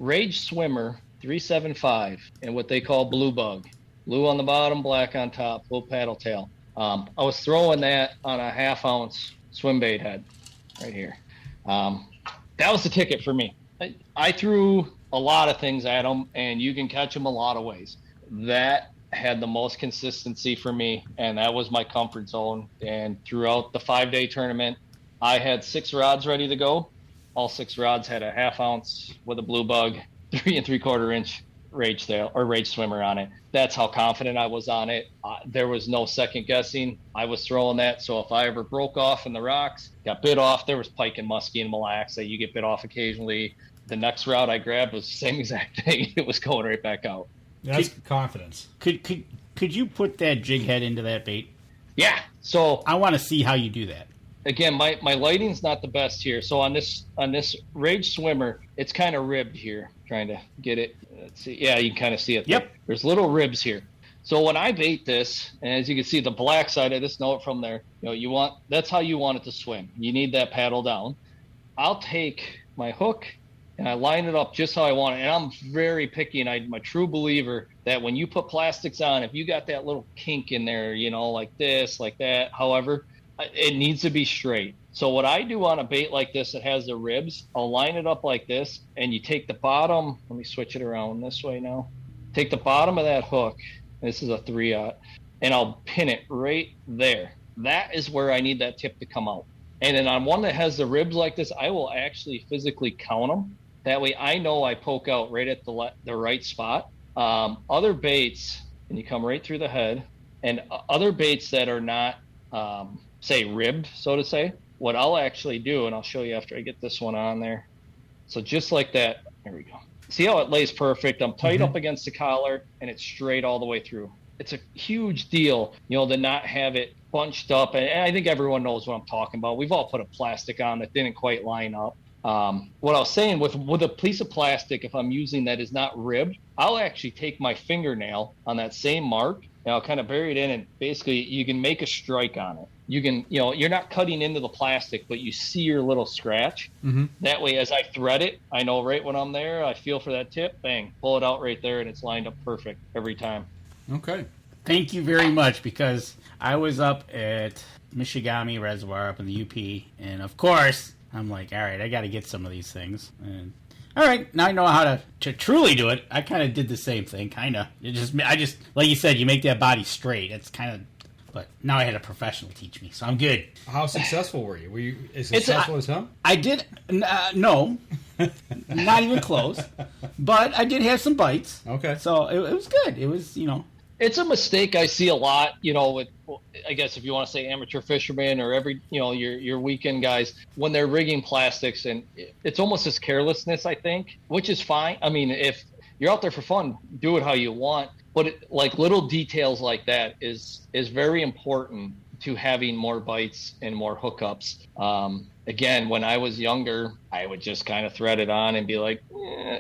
Rage Swimmer 375 and what they call blue bug. Blue on the bottom, black on top, little paddle tail. I was throwing that on a 1/2 ounce swim bait head right here. That was the ticket for me. I threw a lot of things at them, and you can catch them a lot of ways. That had the most consistency for me, and that was my comfort zone. And throughout the 5-day tournament, I had 6 rods ready to go. All 6 rods had a 1/2 ounce with a blue bug, 3 3/4 inch Rage tail or Rage Swimmer on it. That's how confident I was on it. There was no second guessing. I was throwing that, so if I ever broke off in the rocks, got bit off, there was pike and muskie in Mille Lacs that you get bit off occasionally. The next rod I grabbed was the same exact thing. It was going right back out. That's confidence. Could you put that jig head into that bait? Yeah. So I want to see how you do that. Again, my lighting's not the best here. So on this Rage Swimmer, it's kind of ribbed here. Trying to get it. Let's see. Yeah, you can kind of see it. Yep. There's little ribs here. So when I bait this, and as you can see, the black side of this note from there, that's how you want it to swim. You need that paddle down. I'll take my hook and I line it up just how I want it. And I'm very picky, and I'm a true believer that when you put plastics on, if you got that little kink in there, like this, like that, however, it needs to be straight. So what I do on a bait like this that has the ribs, I'll line it up like this, and you take the bottom. Let me switch it around this way now. Take the bottom of that hook. This is a 3-aught, and I'll pin it right there. That is where I need that tip to come out. And then on one that has the ribs like this, I will actually physically count them. That way I know I poke out right at the right spot. Other baits, and you come right through the head, and other baits that are not, say, ribbed, so to say, what I'll actually do, and I'll show you after I get this one on there. So just like that, there we go. See how it lays perfect? I'm tight up against the collar, and it's straight all the way through. It's a huge deal, to not have it bunched up. And I think everyone knows what I'm talking about. We've all put a plastic on that didn't quite line up. What I was saying with a piece of plastic, if I'm using that is not ribbed, I'll actually take my fingernail on that same mark, and I'll kind of bury it in, and basically you can make a strike on it. You can, you're not cutting into the plastic, but you see your little scratch. Mm-hmm. That way, as I thread it, I know right when I'm there, I feel for that tip, bang, pull it out right there, and it's lined up perfect every time. Okay. Thank you very much, because I was up at Michigami Reservoir up in the UP, and of course, I'm like, all right, I got to get some of these things. And all right, now I know how to truly do it. I kind of did the same thing, kind of. I just, like you said, you make that body straight. It's kind of, but now I had a professional teach me, so I'm good. How successful were you? Were you as successful as him? I did, no, not even close. But I did have some bites. Okay. So it was good. It was, It's a mistake I see a lot, with, I guess if you want to say amateur fishermen or every, your weekend guys, when they're rigging plastics, and it's almost this carelessness, I think, which is fine. I mean, if you're out there for fun, do it how you want. But like little details like that is very important to having more bites and more hookups. Again, when I was younger, I would just kind of thread it on and be like,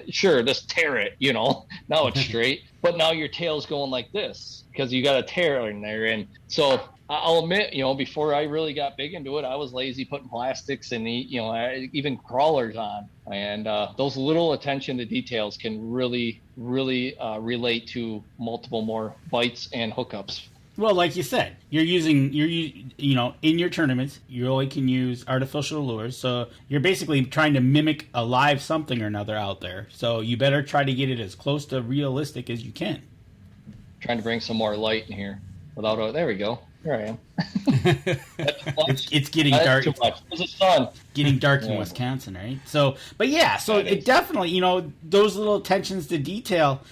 sure, just tear it, Now it's straight. But now your tail's going like this because you got a tear in there. And so I'll admit, before I really got big into it, I was lazy putting plastics and even crawlers on. And those little attention to details can really, really relate to multiple more bites and hookups. Well, like you said, in your tournaments, you only can use artificial lures. So you're basically trying to mimic a live something or another out there. So you better try to get it as close to realistic as you can. Trying to bring some more light in here. There we go. Here I am. It's getting dark. Too much. It was a sun. Getting dark in Wisconsin, right? So it definitely, those little attentions to detail,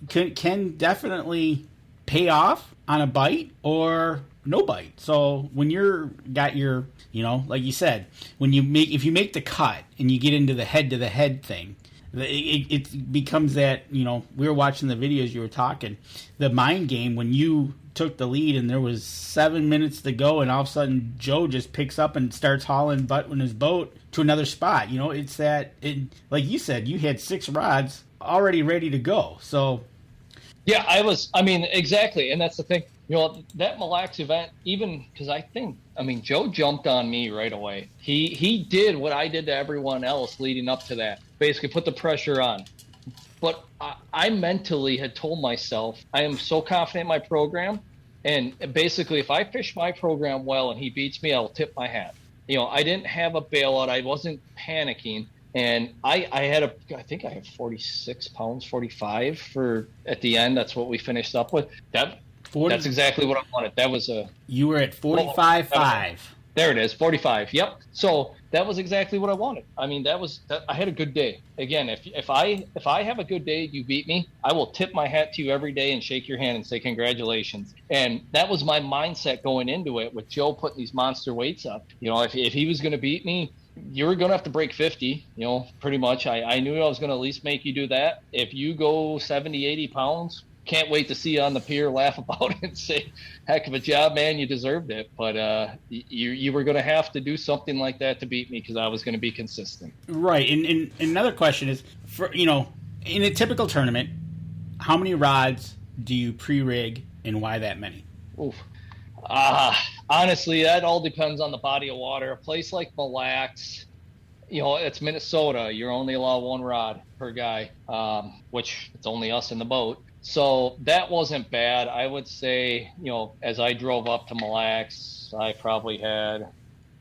can definitely pay off on a bite or no bite. So when got your, like you said, if you make the cut and you get into the head thing, it becomes that, we were watching the videos you were talking, the mind game when you took the lead and there was 7 minutes to go and all of a sudden Joe just picks up and starts hauling butt in his boat to another spot. It's that, like you said, you had 6 rods already ready to go. So yeah, exactly. And that's the thing, that Mille Lacs event, even because Joe jumped on me right away. He did what I did to everyone else leading up to that, basically put the pressure on. But I mentally had told myself, I am so confident in my program. And basically, if I fish my program well and he beats me, I'll tip my hat. I didn't have a bailout. I wasn't panicking. And I think I had 46 pounds, 45 at the end. That's what we finished up with. That's exactly what I wanted. You were at 45.5. There it is, 45. Yep. So that was exactly what I wanted. I had a good day. Again, if I have a good day, you beat me, I will tip my hat to you every day and shake your hand and say congratulations. And that was my mindset going into it with Joe putting these monster weights up. If he was going to beat me, you were going to have to break 50, pretty much. I knew I was going to at least make you do that. If you go 70, 80 pounds, can't wait to see you on the pier, laugh about it and say, heck of a job, man, you deserved it. But you were going to have to do something like that to beat me because I was going to be consistent. Right. And another question is, in a typical tournament, how many rods do you pre-rig and why that many? Oof. Honestly, that all depends on the body of water. A place like Mille Lacs, it's Minnesota. You're only allowed 1 rod per guy, which it's only us in the boat. So that wasn't bad. I would say, as I drove up to Mille Lacs, I probably had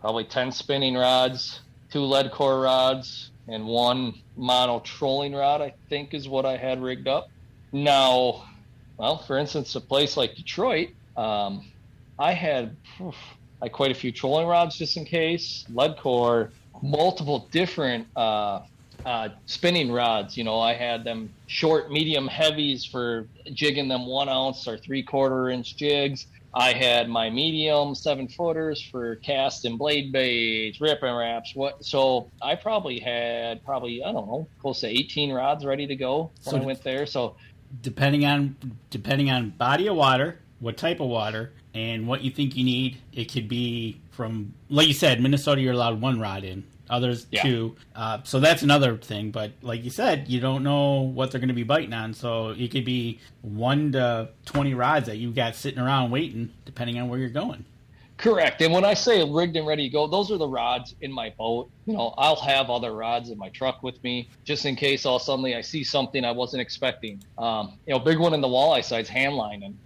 10 spinning rods, 2 lead core rods, and 1 mono trolling rod, I think is what I had rigged up. Now, for instance, a place like Detroit, I had quite a few trolling rods just in case, lead core, multiple different spinning rods. I had them short, medium, heavies for jigging them 1 ounce or 3/4 inch jigs. I had my medium 7-footers for cast and blade baits, rip and wraps. So I probably had I don't know, close to 18 rods ready to go when I went there. So depending on body of water, what type of water, and what you think you need, it could be from, like you said, Minnesota, you're allowed 1 rod in. Others 2. So that's another thing. But like you said, you don't know what they're going to be biting on. So it could be 1 to 20 rods that you got sitting around waiting, depending on where you're going. Correct. And when I say rigged and ready to go, those are the rods in my boat. I'll have other rods in my truck with me just in case suddenly I see something I wasn't expecting. Big one in the walleye side's hand lining.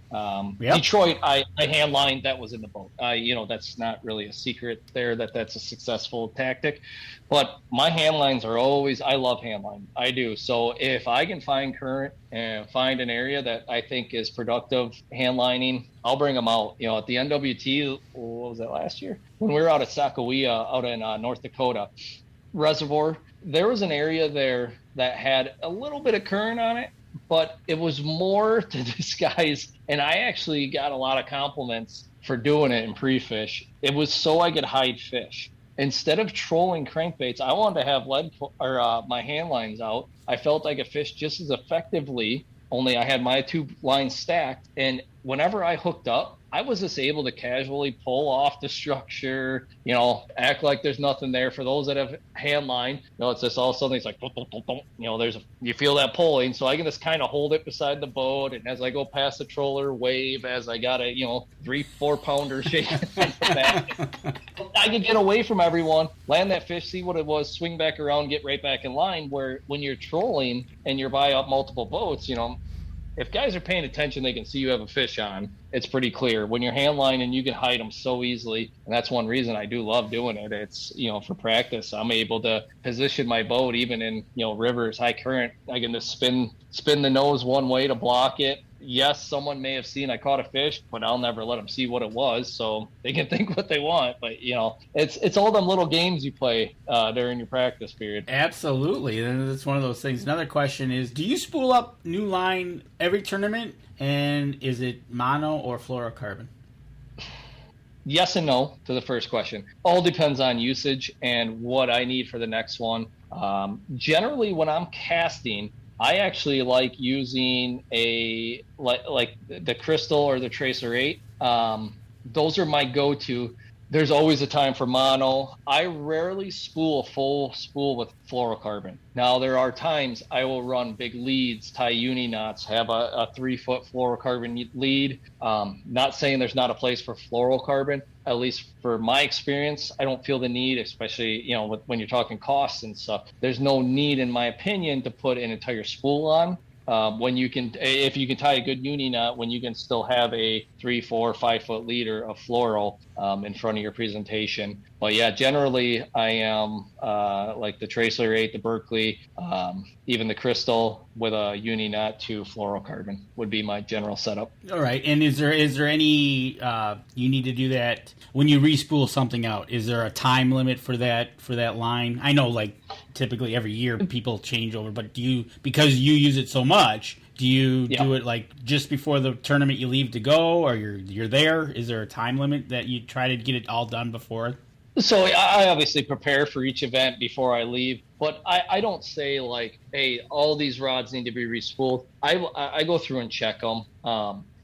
Detroit, I hand lined, that was in the boat. That's not really a secret there that's a successful tactic. But my hand lines are always, I love hand line. I do. So if I can find current and find an area that I think is productive hand lining, I'll bring them out. At the NWT, what was that, last year? When we were out at Sakawea, out in North Dakota Reservoir, there was an area there that had a little bit of current on it, but it was more to disguise. And I actually got a lot of compliments for doing it in pre-fish. It was so I could hide fish. Instead of trolling crankbaits, I wanted to have my hand lines out. I felt I could fish just as effectively, only I had my 2 lines stacked. And whenever I hooked up, I was just able to casually pull off the structure, act like there's nothing there. For those that have hand line, it's just all of a sudden it's like, you feel that pulling. So I can just kind of hold it beside the boat. And as I go past the troller, wave as I got a, 3-4 pounder shaking back. I can get away from everyone, land that fish, see what it was, swing back around, get right back in line. Where when you're trolling and you're by up multiple boats, if guys are paying attention, they can see you have a fish on. It's pretty clear. When you're hand lining, you can hide them so easily. And that's one reason I do love doing it. It's, for practice, I'm able to position my boat even in, rivers, high current. I can just spin the nose one way to block it. Yes, someone may have seen I caught a fish, but I'll never let them see what it was, so they can think what they want. But it's all them little games you play during your practice period. Absolutely, and it's one of those things. Another question is: do you spool up new line every tournament, and is it mono or fluorocarbon? Yes and no to the first question. All depends on usage and what I need for the next one. Generally, when I'm casting, I actually like using like the Crystal or the Tracer 8. Those are my go-to. There's always a time for mono. I rarely spool a full spool with fluorocarbon. Now, there are times I will run big leads, tie uni knots, have a 3-foot fluorocarbon lead. Not saying there's not a place for fluorocarbon. At least for my experience, I don't feel the need, especially, when you're talking costs and stuff. There's no need, in my opinion, to put an entire spool on. If you can tie a good uni knot, when you can still have a 3, 4, 5-foot leader of fluoro in front of your presentation. But yeah, generally I am like the Tracer 8, the Berkeley, even the Crystal with a uni knot to fluorocarbon would be my general setup. All right, and is there any you need to do that when you re-spool something out? Is there a time limit for that line? I know, like typically every year people change over, but because you use it so much, do you do it like just before the tournament you leave to go, or you're there? Is there a time limit that you try to get it all done before? So I obviously prepare for each event before I leave, but I don't say like, hey, all these rods need to be respooled. I go through and check them.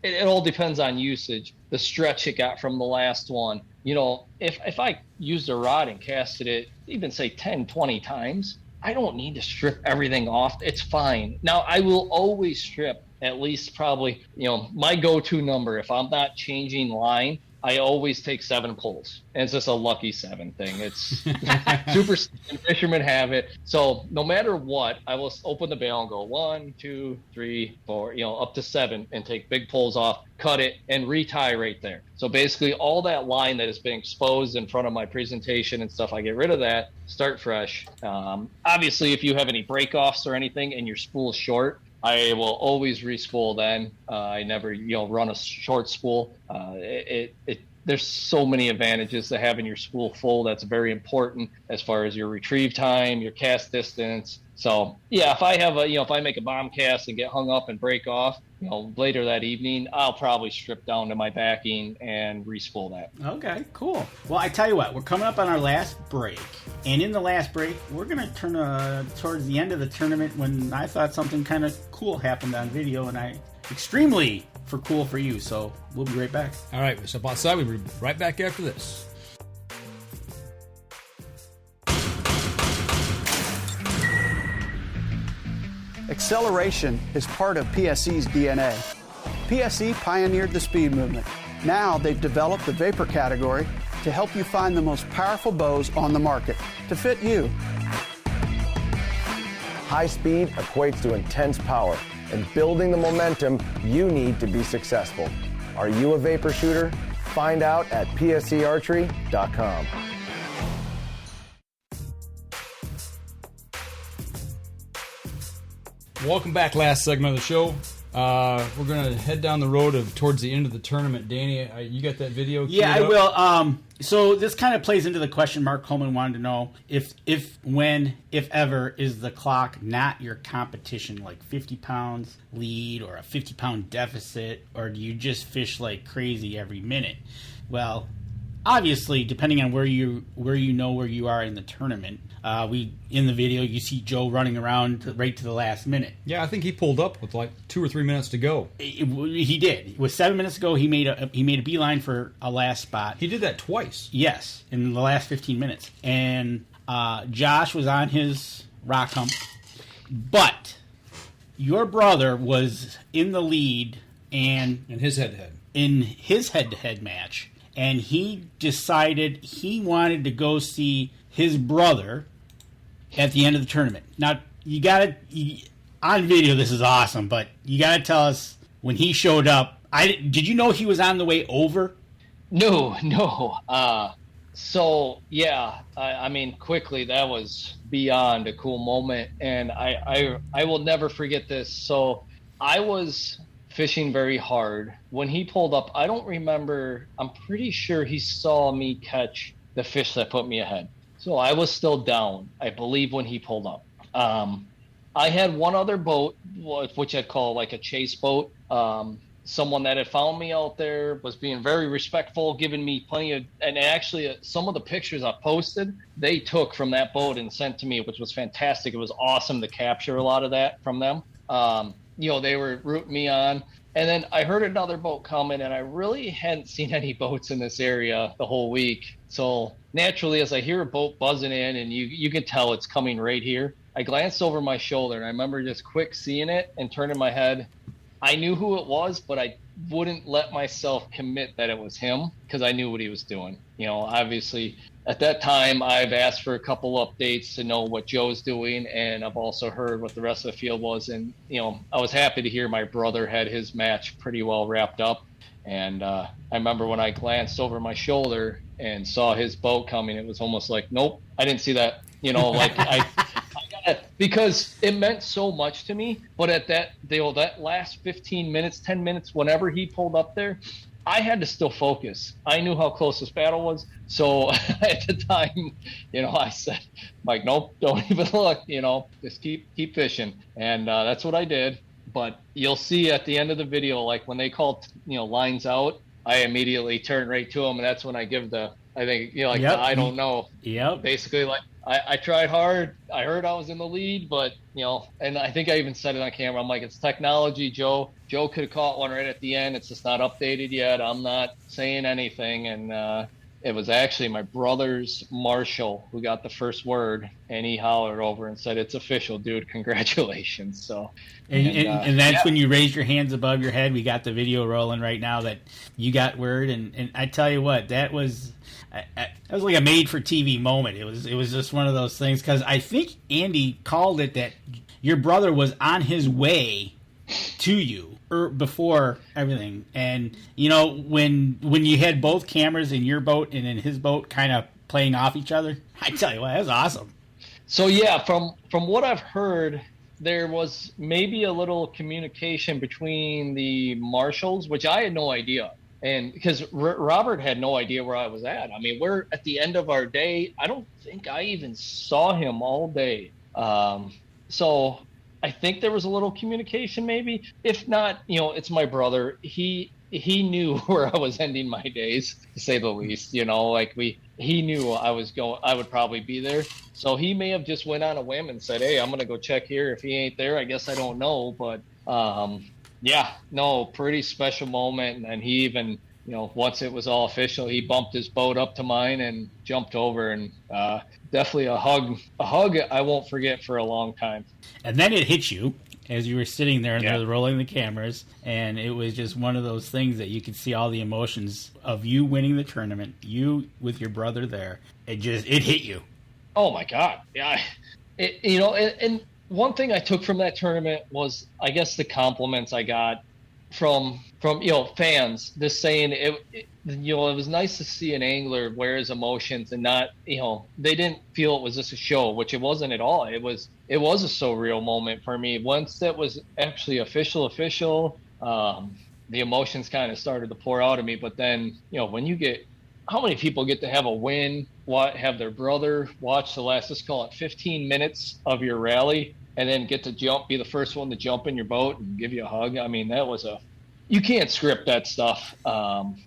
It all depends on usage, the stretch it got from the last one. If I used a rod and casted it, even say 10, 20 times, I don't need to strip everything off. It's fine. Now, I will always strip at least probably, my go-to number. If I'm not changing line, I always take 7 pulls. And it's just a lucky 7 thing. It's super, fishermen have it. So no matter what, I will open the bail and go 1, 2, 3, 4, up to 7, and take big pulls off, cut it, and retie right there. So basically all that line that has been exposed in front of my presentation and stuff, I get rid of that, start fresh. Obviously, if you have any break-offs or anything and your spool's short, I will always re-spool then. I never, run a short spool. There's so many advantages to having your spool full. That's very important as far as your retrieve time, your cast distance. So yeah, if I have if I make a bomb cast and get hung up and break off, later that evening, I'll probably strip down to my backing and re-spool that. Okay, cool. Well, I tell you what, we're coming up on our last break. And in the last break, we're going to turn towards the end of the tournament when I thought something kind of cool happened on video, and extremely cool for you. So we'll be right back. All right, we'll step outside. We'll be right back after this. Acceleration is part of PSE's DNA. PSE pioneered the speed movement. Now they've developed the vapor category to help you find the most powerful bows on the market to fit you. High speed equates to intense power and building the momentum you need to be successful. Are you a vapor shooter? Find out at psearchery.com. Welcome back. Last segment of the show. We're going to head down the road towards the end of the tournament. Danny, you got that video? Yeah, I will. So this kind of plays into the question Mark Coleman wanted to know. If ever, is the clock not your competition, like 50 pounds lead or a 50-pound deficit, or do you just fish like crazy every minute? Well, obviously, depending on where you are in the tournament, in the video you see Joe running around right to the last minute. Yeah, I think he pulled up with like 2 or 3 minutes to go. He did. With 7 minutes to go, he made a beeline for a last spot. He did that twice. Yes, in the last 15 minutes. And Josh was on his rock hump, but your brother was in the lead and in his head-to-head match, and he decided he wanted to go see his brother at the end of the tournament. Now, on video this is awesome, but you gotta tell us when he showed up. Did you know he was on the way over? No. So yeah, I mean, quickly, that was beyond a cool moment, and I will never forget this. So I was fishing very hard when he pulled up. I don't remember. I'm pretty sure he saw me catch the fish that put me ahead. So I was still down, I believe, when he pulled up. I had one other boat, which I'd call like a chase boat. Someone that had found me out there was being very respectful, giving me plenty of, and actually some of the pictures I posted, they took from that boat and sent to me, which was fantastic. It was awesome to capture a lot of that from them. They were rooting me on. And then I heard another boat coming, and I really hadn't seen any boats in this area the whole week. So naturally, as I hear a boat buzzing in, and you can tell it's coming right here, I glanced over my shoulder, and I remember just quick seeing it and turning my head. I knew who it was, but I wouldn't let myself commit that it was him because I knew what he was doing. Obviously, at that time, I've asked for a couple updates to know what Joe's doing, and I've also heard what the rest of the field was. And, I was happy to hear my brother had his match pretty well wrapped up. And I remember when I glanced over my shoulder and saw his boat coming, it was almost like, nope, I didn't see that. Because it meant so much to me. But at that last 15 minutes, 10 minutes, whenever he pulled up there, I had to still focus. I knew how close this battle was. So at the time, I said, Mike, nope, don't even look, just keep fishing. And that's what I did. But you'll see at the end of the video, like when they called, lines out, I immediately turned right to them. And that's when I give the I don't know. Yep. Basically, like, I tried hard. I heard I was in the lead, but, and I think I even said it on camera. I'm like, it's technology, Joe. Joe could have caught one right at the end. It's just not updated yet. I'm not saying anything. And it was actually my brother's marshal who got the first word, and he hollered over and said, it's official, dude. Congratulations. So, and that's when you raised your hands above your head. We got the video rolling right now that you got word. And I tell you what, that was like a made-for-TV moment. It was just one of those things, because I think Andy called it that your brother was on his way to you before everything. And, when you had both cameras in your boat and in his boat kind of playing off each other, I tell you what, that was awesome. So, yeah, from what I've heard, there was maybe a little communication between the marshals, which I had no idea. And because Robert had no idea where I was at. I mean, we're at the end of our day. I don't think I even saw him all day. So I think there was a little communication maybe. If not, it's my brother. He knew where I was ending my days, to say the least. He knew I would probably be there. So he may have just went on a whim and said, hey, I'm going to go check here. If he ain't there, I guess I don't know. But yeah, no, pretty special moment. And he even, once it was all official, he bumped his boat up to mine and jumped over, and definitely a hug I won't forget for a long time. And then it hit you as you were sitting there and they were rolling the cameras, and it was just one of those things that you could see all the emotions of you winning the tournament, you with your brother there. It hit you. Oh my God. Yeah. And one thing I took from that tournament was, I guess, the compliments I got from fans, just saying it was nice to see an angler wear his emotions and not, they didn't feel it was just a show, which it wasn't at all. It was a surreal moment for me. Once that was actually official, the emotions kind of started to pour out of me. But then, when you get, how many people get to have a win, have their brother watch the last, let's call it 15 minutes of your rally, and then get to be the first one to jump in your boat and give you a hug. I mean, that was you can't script that stuff.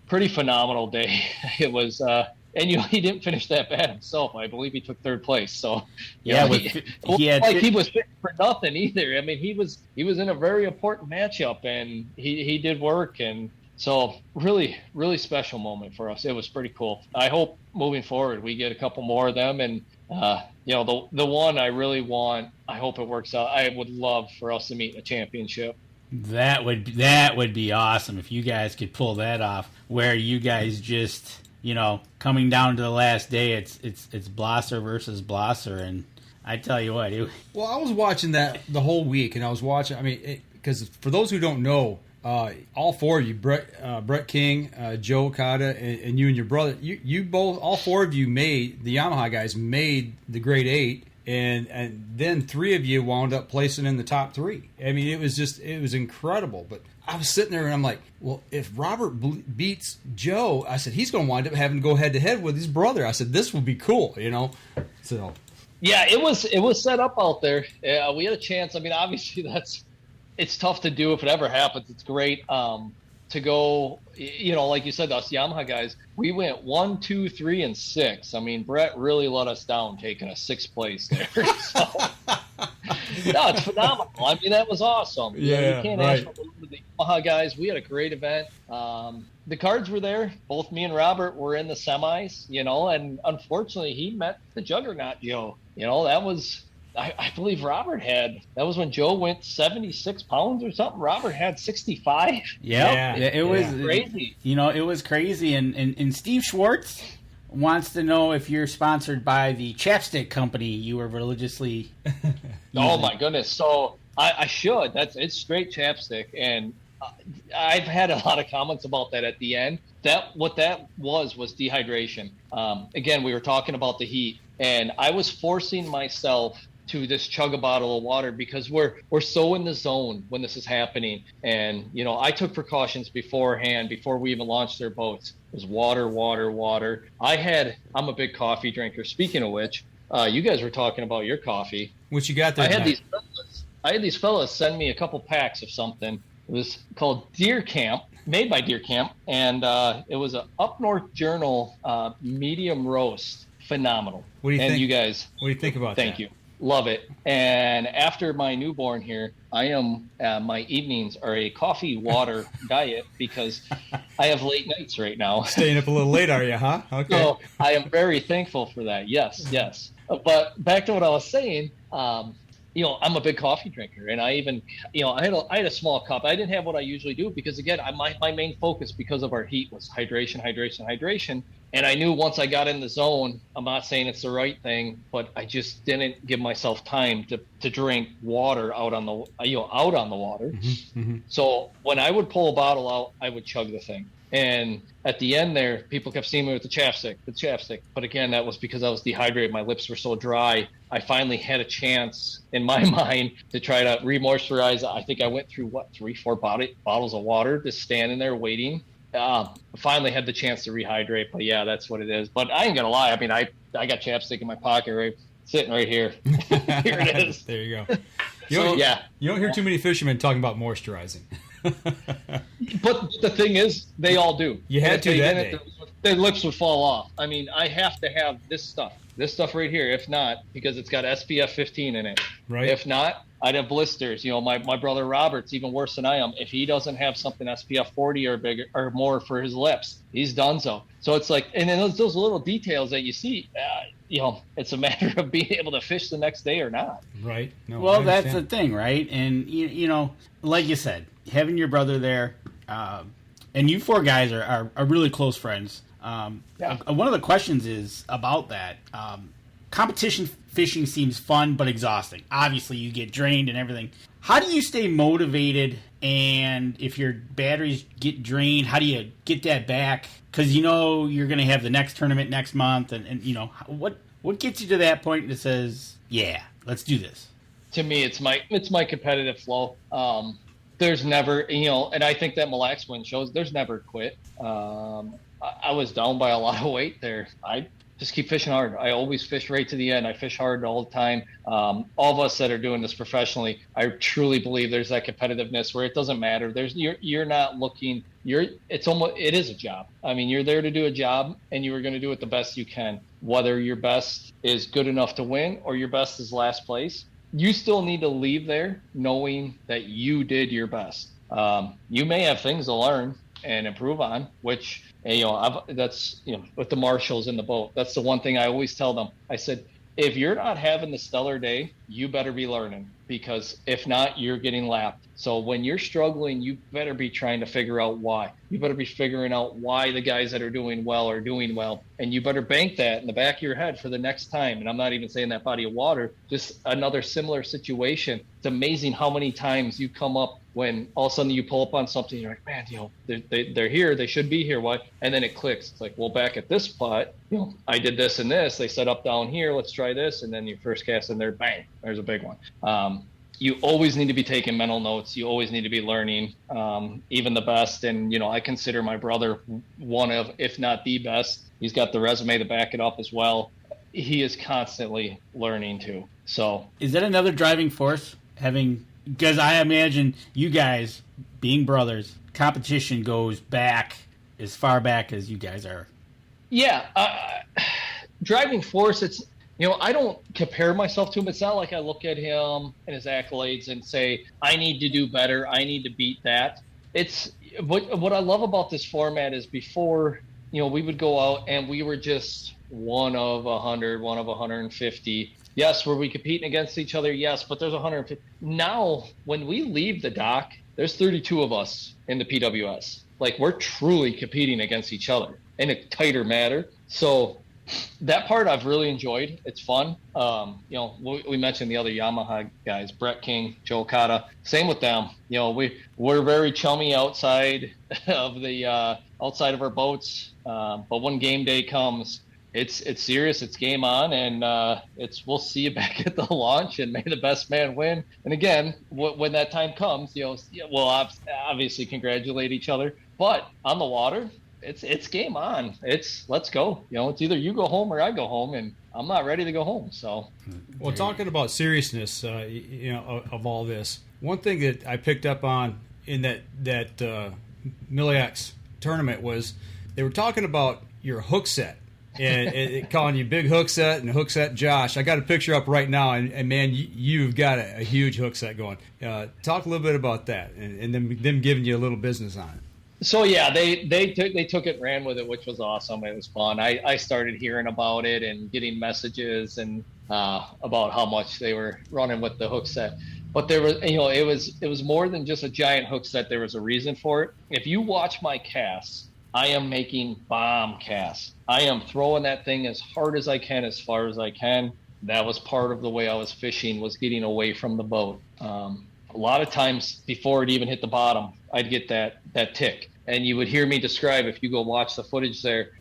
Pretty phenomenal day. It was, and he didn't finish that bad himself. I believe he took third place. So yeah, he was fit for nothing either. I mean, he was in a very important matchup, and he did work, and so really, really special moment for us. It was pretty cool. I hope moving forward we get a couple more of them, and the one I really want, I hope it works out. I would love for us to meet in a championship. That would be awesome if you guys could pull that off, where you guys just, coming down to the last day, it's Blosser versus Blosser, and I tell you what. Well, I was watching that the whole week, and I was watching. I mean, because for those who don't know, all four of you, Brett King, Joe Okada, and you and your brother, you both, all four of you made, the Yamaha guys made the grade 8, and then three of you wound up placing in the top 3. I mean, it was incredible. But I was sitting there and I'm like, well, if Robert beats Joe, I said, he's going to wind up having to go head to head with his brother. I said, this will be cool, So yeah, it was set up out there. We had a chance. I mean, obviously it's tough to do if it ever happens. It's great to go, like you said, us Yamaha guys, we went 1, 2, 3, and 6. I mean, Brett really let us down taking a 6th place there. So, no, it's phenomenal. I mean, that was awesome. Yeah, you can't ask for the Yamaha guys. We had a great event. The cards were there. Both me and Robert were in the semis, and unfortunately he met the juggernaut Joe. That was, I believe Robert that was when Joe went 76 pounds or something. Robert had 65. Yeah, it was crazy. It was crazy. And Steve Schwartz wants to know if you're sponsored by the chapstick company you were religiously Oh my goodness. So I should. It's straight chapstick, and I've had a lot of comments about that at the end. What that was dehydration. Again, we were talking about the heat, and I was forcing myself to just chug a bottle of water because we're so in the zone when this is happening. And, I took precautions beforehand, before we even launched their boats. It was water, water, water. I'm a big coffee drinker. Speaking of which, you guys were talking about your coffee. What you got there? I had these fellas send me a couple packs of something. It was called Deer Camp, made by Deer Camp. And it was a Up North Journal medium roast. Phenomenal. What do you think? You guys, what do you think about that? Thank you. Love it. And after my newborn here, I am my evenings are a coffee water diet because I have late nights right now. Staying up a little late, are you, huh? Okay. So I am very thankful for that. Yes. But back to what I was saying, I'm a big coffee drinker, and I even, I had a small cup. I didn't have what I usually do because, again, my main focus because of our heat was hydration. And I knew once I got in the zone, I'm not saying it's the right thing, but I just didn't give myself time to drink water out on the water. Mm-hmm. So when I would pull a bottle out, I would chug the thing. And at the end there, people kept seeing me with the chapstick. But again, that was because I was dehydrated. My lips were so dry. I finally had a chance in my mind to try to re-moisturize. I think I went through 3-4 bottles of water, just standing there waiting. Finally had the chance to rehydrate, but yeah, that's what it is. But I ain't gonna lie. I mean, I got chapstick in my pocket, sitting right here. Here it is. There you go. You don't hear too many fishermen talking about moisturizing. But the thing is, they all do. You had to that day. Their lips would fall off. I mean, I have to have this stuff right here. If not, because it's got SPF 15 in it. Right. If not, I'd have blisters. My brother Robert's even worse than I am. If he doesn't have something SPF 40 or bigger or more for his lips, he's done so. So it's like, and then those little details that you see, it's a matter of being able to fish the next day or not. Right. No, well, that's the thing, right? And like you said, having your brother there, and you four guys are really close friends. One of the questions is about that. Competition fishing seems fun but exhausting. Obviously, you get drained and everything. How do you stay motivated? And if your batteries get drained, how do you get that back? Because you're going to have the next tournament next month, and what gets you to that point that says, yeah, let's do this? To me, it's my competitive flow. There's never, and I think that Mille Lacs win shows there's never quit. I was down by a lot of weight there. just keep fishing hard. I always fish right to the end. I fish hard all the time. All of us that are doing this professionally, I truly believe there's that competitiveness where it doesn't matter. You're not looking. It is a job. I mean, you're there to do a job, and you are going to do it the best you can. Whether your best is good enough to win or your best is last place, you still need to leave there knowing that you did your best. You may have things to learn and improve on, which, that's with the marshals in the boat. That's the one thing I always tell them. I said, if you're not having the stellar day, you better be learning, because if not, you're getting lapped. So when you're struggling, you better be trying to figure out why. You better be figuring out why the guys that are doing well, and you better bank that in the back of your head for the next time. And I'm not even saying that body of water, just another similar situation. It's amazing how many times you come up when all of a sudden you pull up on something, you're like, man, they're here, they should be here. Why? And then it clicks. It's like, well, back at this spot, I did this and this. They set up down here. Let's try this. And then your first cast in there, bang, there's a big one. You always need to be taking mental notes. You always need to be learning, even the best. And, I consider my brother one of, if not the best. He's got the resume to back it up as well. He is constantly learning too. So is that another driving force, because I imagine you guys being brothers, competition goes back as far back as you guys are. Yeah. Driving force, it's, I don't compare myself to him. It's not like I look at him and his accolades and say, I need to do better. I need to beat that. It's what I love about this format is before, we would go out and we were just one of 100, one of 150. Yes, were we competing against each other? Yes, but there's 150. Now, when we leave the dock, there's 32 of us in the PWS. Like, we're truly competing against each other in a tighter manner. So that part I've really enjoyed. It's fun. We mentioned the other Yamaha guys, Brett King, Joe Okada. Same with them. We're very chummy outside of our boats. But when game day comes, it's serious. It's game on, and we'll see you back at the launch, and may the best man win. And again, when that time comes, we'll obviously congratulate each other. But on the water, it's game on. Let's go. It's either you go home or I go home, and I'm not ready to go home. So, well, talking about seriousness, of all this, one thing that I picked up on in that Mille Lacs tournament was they were talking about your hook set. And calling you Big Hook Set and Hook Set Josh. I got a picture up right now, and man, you've got a huge hook set going. Talk a little bit about that, and them giving you a little business on it. So yeah, they took it and ran with it, which was awesome. It was fun. I started hearing about it and getting messages and about how much they were running with the hook set. But there was, it was more than just a giant hook set. There was a reason for it. If you watch my casts, I am making bomb casts. I am throwing that thing as hard as I can, as far as I can. That was part of the way I was fishing, was getting away from the boat. A lot of times before it even hit the bottom, I'd get that tick. And you would hear me describe, if you go watch the footage there,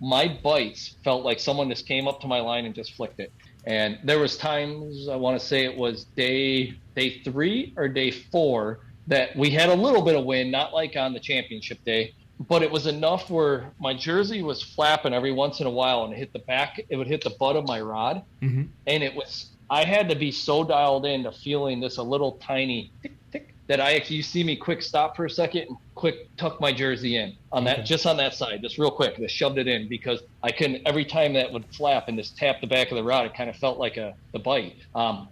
my bites felt like someone just came up to my line and just flicked it. And there was times, I want to say it was day 3 or day 4, that we had a little bit of wind, not like on the championship day, but it was enough where my jersey was flapping every once in a while, and it would hit the butt of my rod. Mm-hmm. And I had to be so dialed in to feeling this a little tiny tick, tick, that you see me quick stop for a second and quick tuck my jersey in on that, just on that side, just real quick, just shoved it in, because I couldn't, every time that would flap and just tap the back of the rod, it kind of felt like the bite.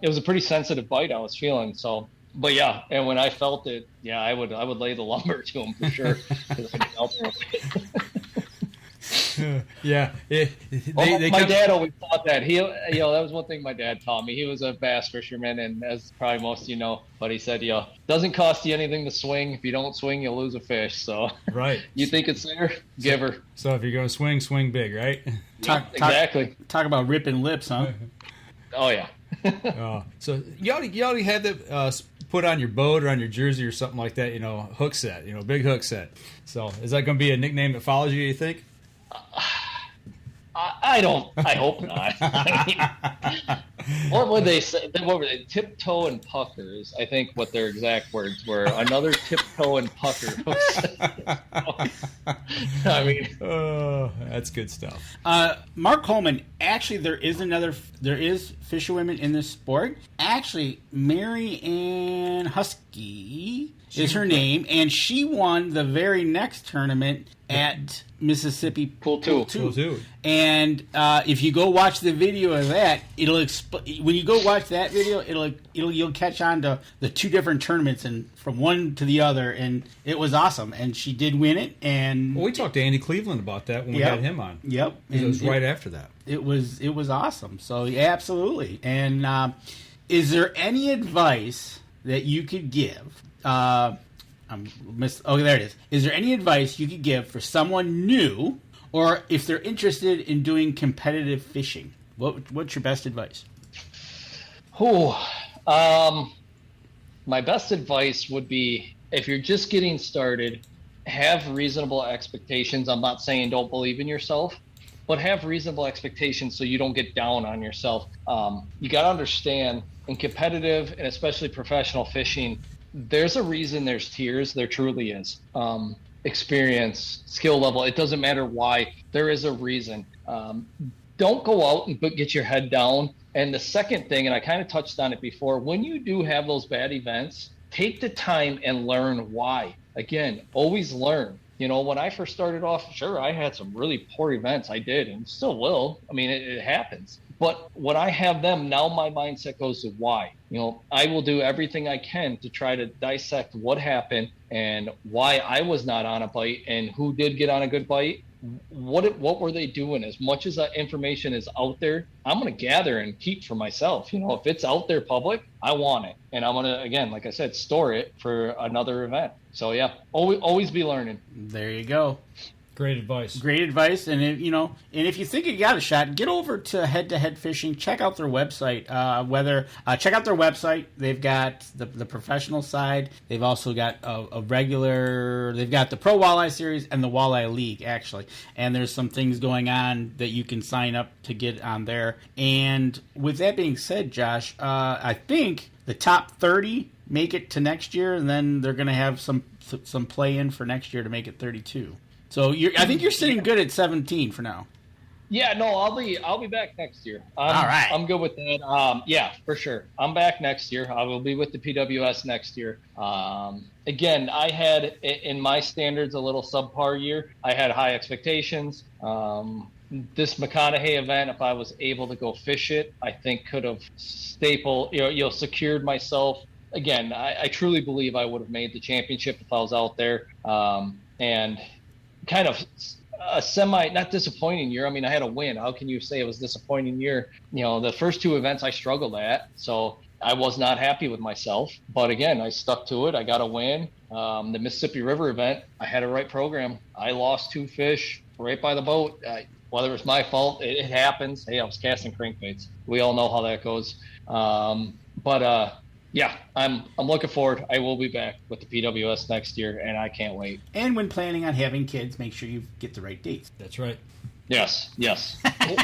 It was a pretty sensitive bite I was feeling. So, but yeah, and when I felt it, yeah, I would lay the lumber to him for sure. Yeah, my dad always thought that. That was one thing my dad taught me. He was a bass fisherman, and as probably most of you know, but he said, doesn't cost you anything to swing. If you don't swing, you'll lose a fish. So right, you think it's there, give her. So if you're going to swing big, right? Exactly. Talk about ripping lips, huh? Oh yeah. So you already had that put on your boat or on your jersey or something like that, hook set, big hook set. So is that going to be a nickname that follows you think? I hope not. What would they say? What were they? Tiptoe and puckers. I think what their exact words were. Another tiptoe and pucker. I mean, that's good stuff. Mark Coleman. Actually, there is fisherwomen in this sport. Actually, Mary Ann Husky is her name, and she won the very next tournament at Mississippi Pool 2. And if you go watch the video of that, when you go watch that video, you'll catch on to the two different tournaments and from one to the other, and it was awesome. And she did win it. And we talked to Andy Cleveland about that when we had him on. Yep, it was right after that. It was awesome. So yeah, absolutely. And is there any advice that you could give? There it is. Is there any advice you could give for someone new, or if they're interested in doing competitive fishing? What's your best advice? My best advice would be, if you're just getting started, have reasonable expectations. I'm not saying don't believe in yourself, but have reasonable expectations so you don't get down on yourself. You got to understand, in competitive and especially professional fishing, there's a reason there's tiers. There truly is. Experience, skill level, it doesn't matter why. There is a reason. Don't go out and get your head down. And the second thing, and I kind of touched on it before, when you do have those bad events, take the time and learn why. Again, always learn. You know, when I first started off, sure, I had some really poor events. I did, and still will. I mean, it happens. But when I have them, now my mindset goes to why. You know, I will do everything I can to try to dissect what happened and why I was not on a bite and who did get on a good bite. What were they doing? As much as that information is out there, I'm going to gather and keep for myself. You know, if it's out there public, I want it. And I'm going to, again, like I said, store it for another event. So, yeah, always be learning. There you go. Great advice. Great advice. And if you think you got a shot, get over to Head to Head Fishing. Check out their website. Check out their website. They've got the professional side. They've also got a regular. They've got the Pro Walleye Series and the Walleye League, actually. And there's some things going on that you can sign up to get on there. And with that being said, Josh, I think the top 30 make it to next year, and then they're going to have some play in for next year to make it 32. So I think you're sitting good at 17 for now. Yeah, no, I'll be back next year. All right, I'm good with that. Yeah, for sure. I'm back next year. I will be with the PWS next year. Again, I had in my standards a little subpar year. I had high expectations. This McConaughey event, if I was able to go fish it, I think could have secured myself. Again, I truly believe I would have made the championship if I was out there. And kind of a not disappointing year. I mean, I had a win. How can you say it was a disappointing year? You know, the first two events I struggled at, so I was not happy with myself. But again, I stuck to it. I got a win. The Mississippi River event, I had a right program. I lost 2 fish right by the boat. Whether it's my fault, it happens. Hey, I was casting crankbaits. We all know how that goes. Yeah, I'm looking forward. I will be back with the PWS next year, and I can't wait. And when planning on having kids, make sure you get the right dates. That's right. Yes.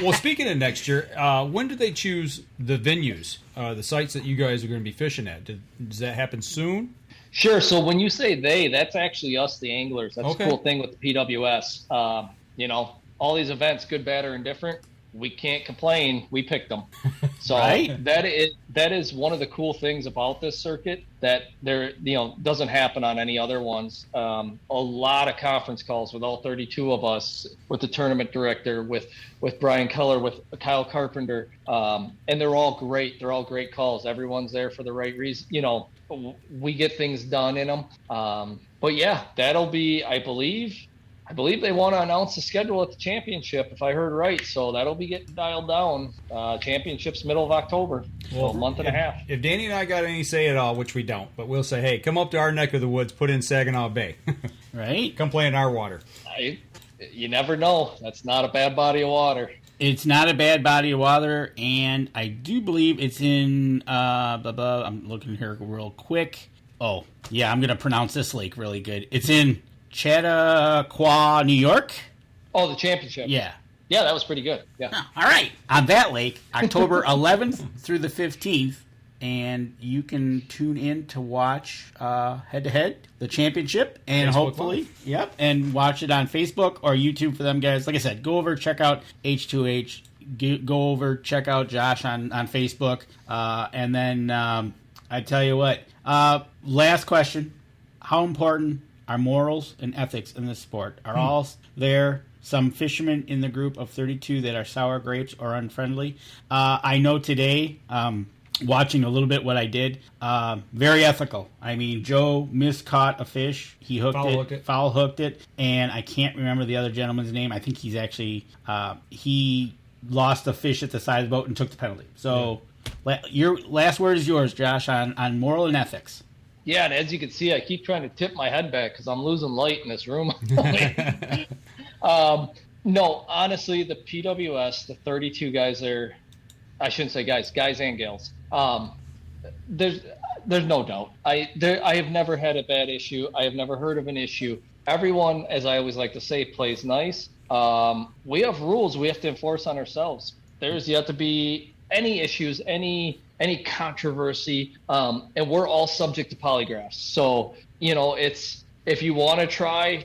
Well, speaking of next year, when do they choose the venues, the sites that you guys are going to be fishing at? Does that happen soon? Sure. So when you say they, that's actually us, the anglers. That's okay. The cool thing with the PWS. All these events, good, bad, or indifferent, we can't complain. We picked them. So right? that is one of the cool things about this circuit that doesn't happen on any other ones. A lot of conference calls with all 32 of us, with the tournament director, with Brian Keller, with Kyle Carpenter, and they're all great. They're all great calls. Everyone's there for the right reason. We get things done in them. But yeah, that'll be, I believe they want to announce the schedule at the championship, if I heard right. So that'll be getting dialed down. Championship's middle of October, so a month and a half. If Danny and I got any say at all, which we don't, but we'll say, hey, come up to our neck of the woods, put in Saginaw Bay. Right? Come play in our water. You never know. That's not a bad body of water. It's not a bad body of water, and I do believe it's in, I'm looking here real quick. Oh, yeah, I'm going to pronounce this lake really good. It's in Chautauqua, New York. Oh, the championship. Yeah. Yeah, that was pretty good. Yeah. All right. On that lake, October 11th through the 15th, and you can tune in to watch head-to-head, the championship, and Facebook hopefully, Live. and watch it on Facebook or YouTube for them guys. Like I said, go over, check out H2H, go over, check out Josh on Facebook, and then I tell you what, last question, how important are morals and ethics in this sport? Are all there some fishermen in the group of 32 that are sour grapes or unfriendly? I know today, watching a little bit what I did, very ethical. I mean, Joe miscaught a fish. He foul hooked it, and I can't remember the other gentleman's name. I think he's actually, he lost a fish at the side of the boat and took the penalty. So your last word is yours, Josh, on moral and ethics. Yeah, and as you can see, I keep trying to tip my head back because I'm losing light in this room. No, honestly, the PWS, the 32 guys there, I shouldn't say guys and gals. There's no doubt. I have never had a bad issue. I have never heard of an issue. Everyone, as I always like to say, plays nice. We have rules we have to enforce on ourselves. There's yet to be any issues, any controversy, and we're all subject to polygraphs. So, it's, if you want to try,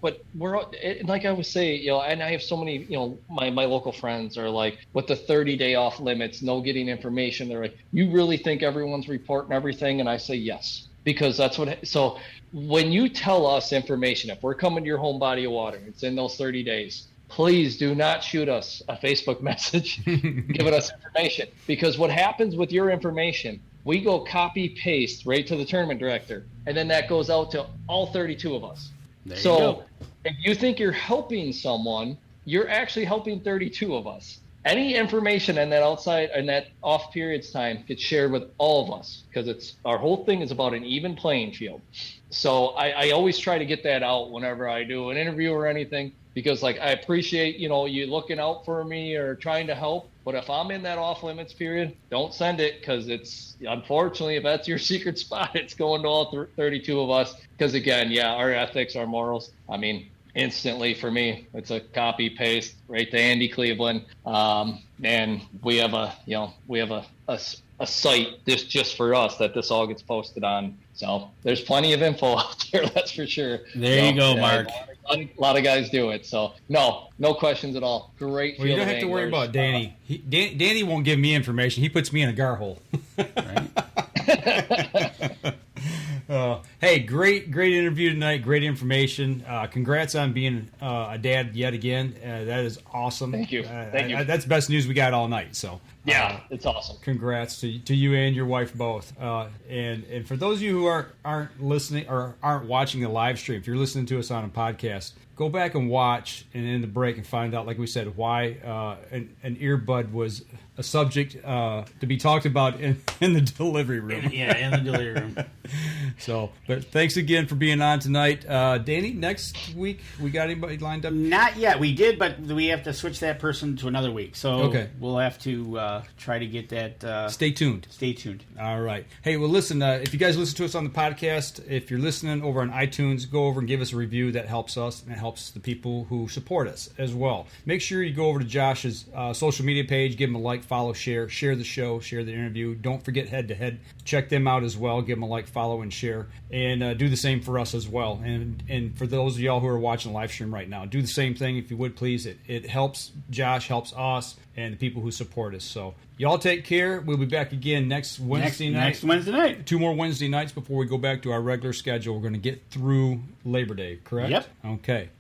but like I would say, and I have so many, my local friends are like, with the 30-day off limits, no getting information. They're like, you really think everyone's reporting everything? And I say, yes, because that's what, so when you tell us information, if we're coming to your home body of water, it's in those 30 days, please do not shoot us a Facebook message giving us information, because what happens with your information, we go copy paste right to the tournament director, and then that goes out to all 32 of us. So if you think you're helping someone, you're actually helping 32 of us. Any information in that outside and that off periods time gets shared with all of us, because it's our whole thing is about an even playing field. So I always try to get that out whenever I do an interview or anything, because like I appreciate, you looking out for me or trying to help. But if I'm in that off limits period, don't send it, because it's, unfortunately, if that's your secret spot, it's going to all 32 of us. Because again, our ethics, our morals, I mean, instantly for me, it's a copy paste right to Andy Cleveland. And we have a site just for us that this all gets posted on. So there's plenty of info out there, that's for sure. There you go, Mark. A lot of guys do it. So no questions at all. Great. Well, you don't have to worry about Danny. Danny won't give me information. He puts me in a gar hole. Hey, great interview tonight. Great information. Congrats on being a dad yet again. That is awesome. Thank you. Thank you. That's the best news we got all night. So it's awesome. Congrats to you and your wife both. And for those of you who aren't listening or aren't watching the live stream, if you're listening to us on a podcast, go back and watch and in the break and find out, like we said, why an earbud was a subject to be talked about in the delivery room. In the delivery room. So, but thanks again for being on tonight. Danny, next week, we got anybody lined up? Not yet. We did, but we have to switch that person to another week. So we'll have to try to get that. Stay tuned. All right. Hey, well, listen, if you guys listen to us on the podcast, if you're listening over on iTunes, go over and give us a review. That helps us, and it helps the people who support us as well. Make sure you go over to Josh's social media page, give him a like, follow, share the show, share the interview. Don't forget Head to Head. Check them out as well. Give them a like, follow, and share. And do the same for us as well. And for those of y'all who are watching the live stream right now, do the same thing if you would, please. It helps Josh, helps us, and the people who support us. So y'all take care. We'll be back again next Wednesday night. Next Wednesday night. 2 more Wednesday nights before we go back to our regular schedule. We're going to get through Labor Day, correct? Yep. Okay.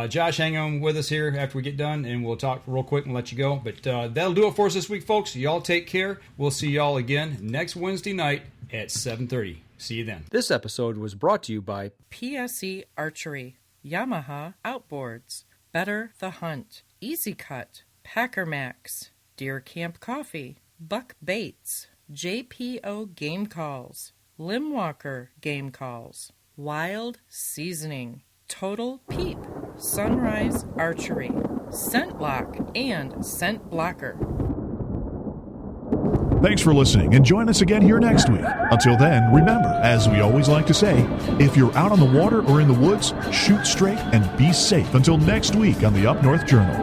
Josh, hang on with us here after we get done, and we'll talk real quick and let you go. But that'll do it for us this week, folks. Y'all take care. We'll see y'all again next Wednesday night at 7:30. See you then. This episode was brought to you by PSE Archery, Yamaha Outboards, Better the Hunt, Easy Cut, Packer Max, Deer Camp Coffee, Buck Baits, JPO Game Calls, Limwalker Game Calls, Wild Seasoning, Total Peep, Sunrise Archery, Scent Lock, and Scent Blocker. Thanks for listening, and join us again here next week. Until then, remember, as we always like to say, if you're out on the water or in the woods, shoot straight and be safe until next week on the Up North Journal.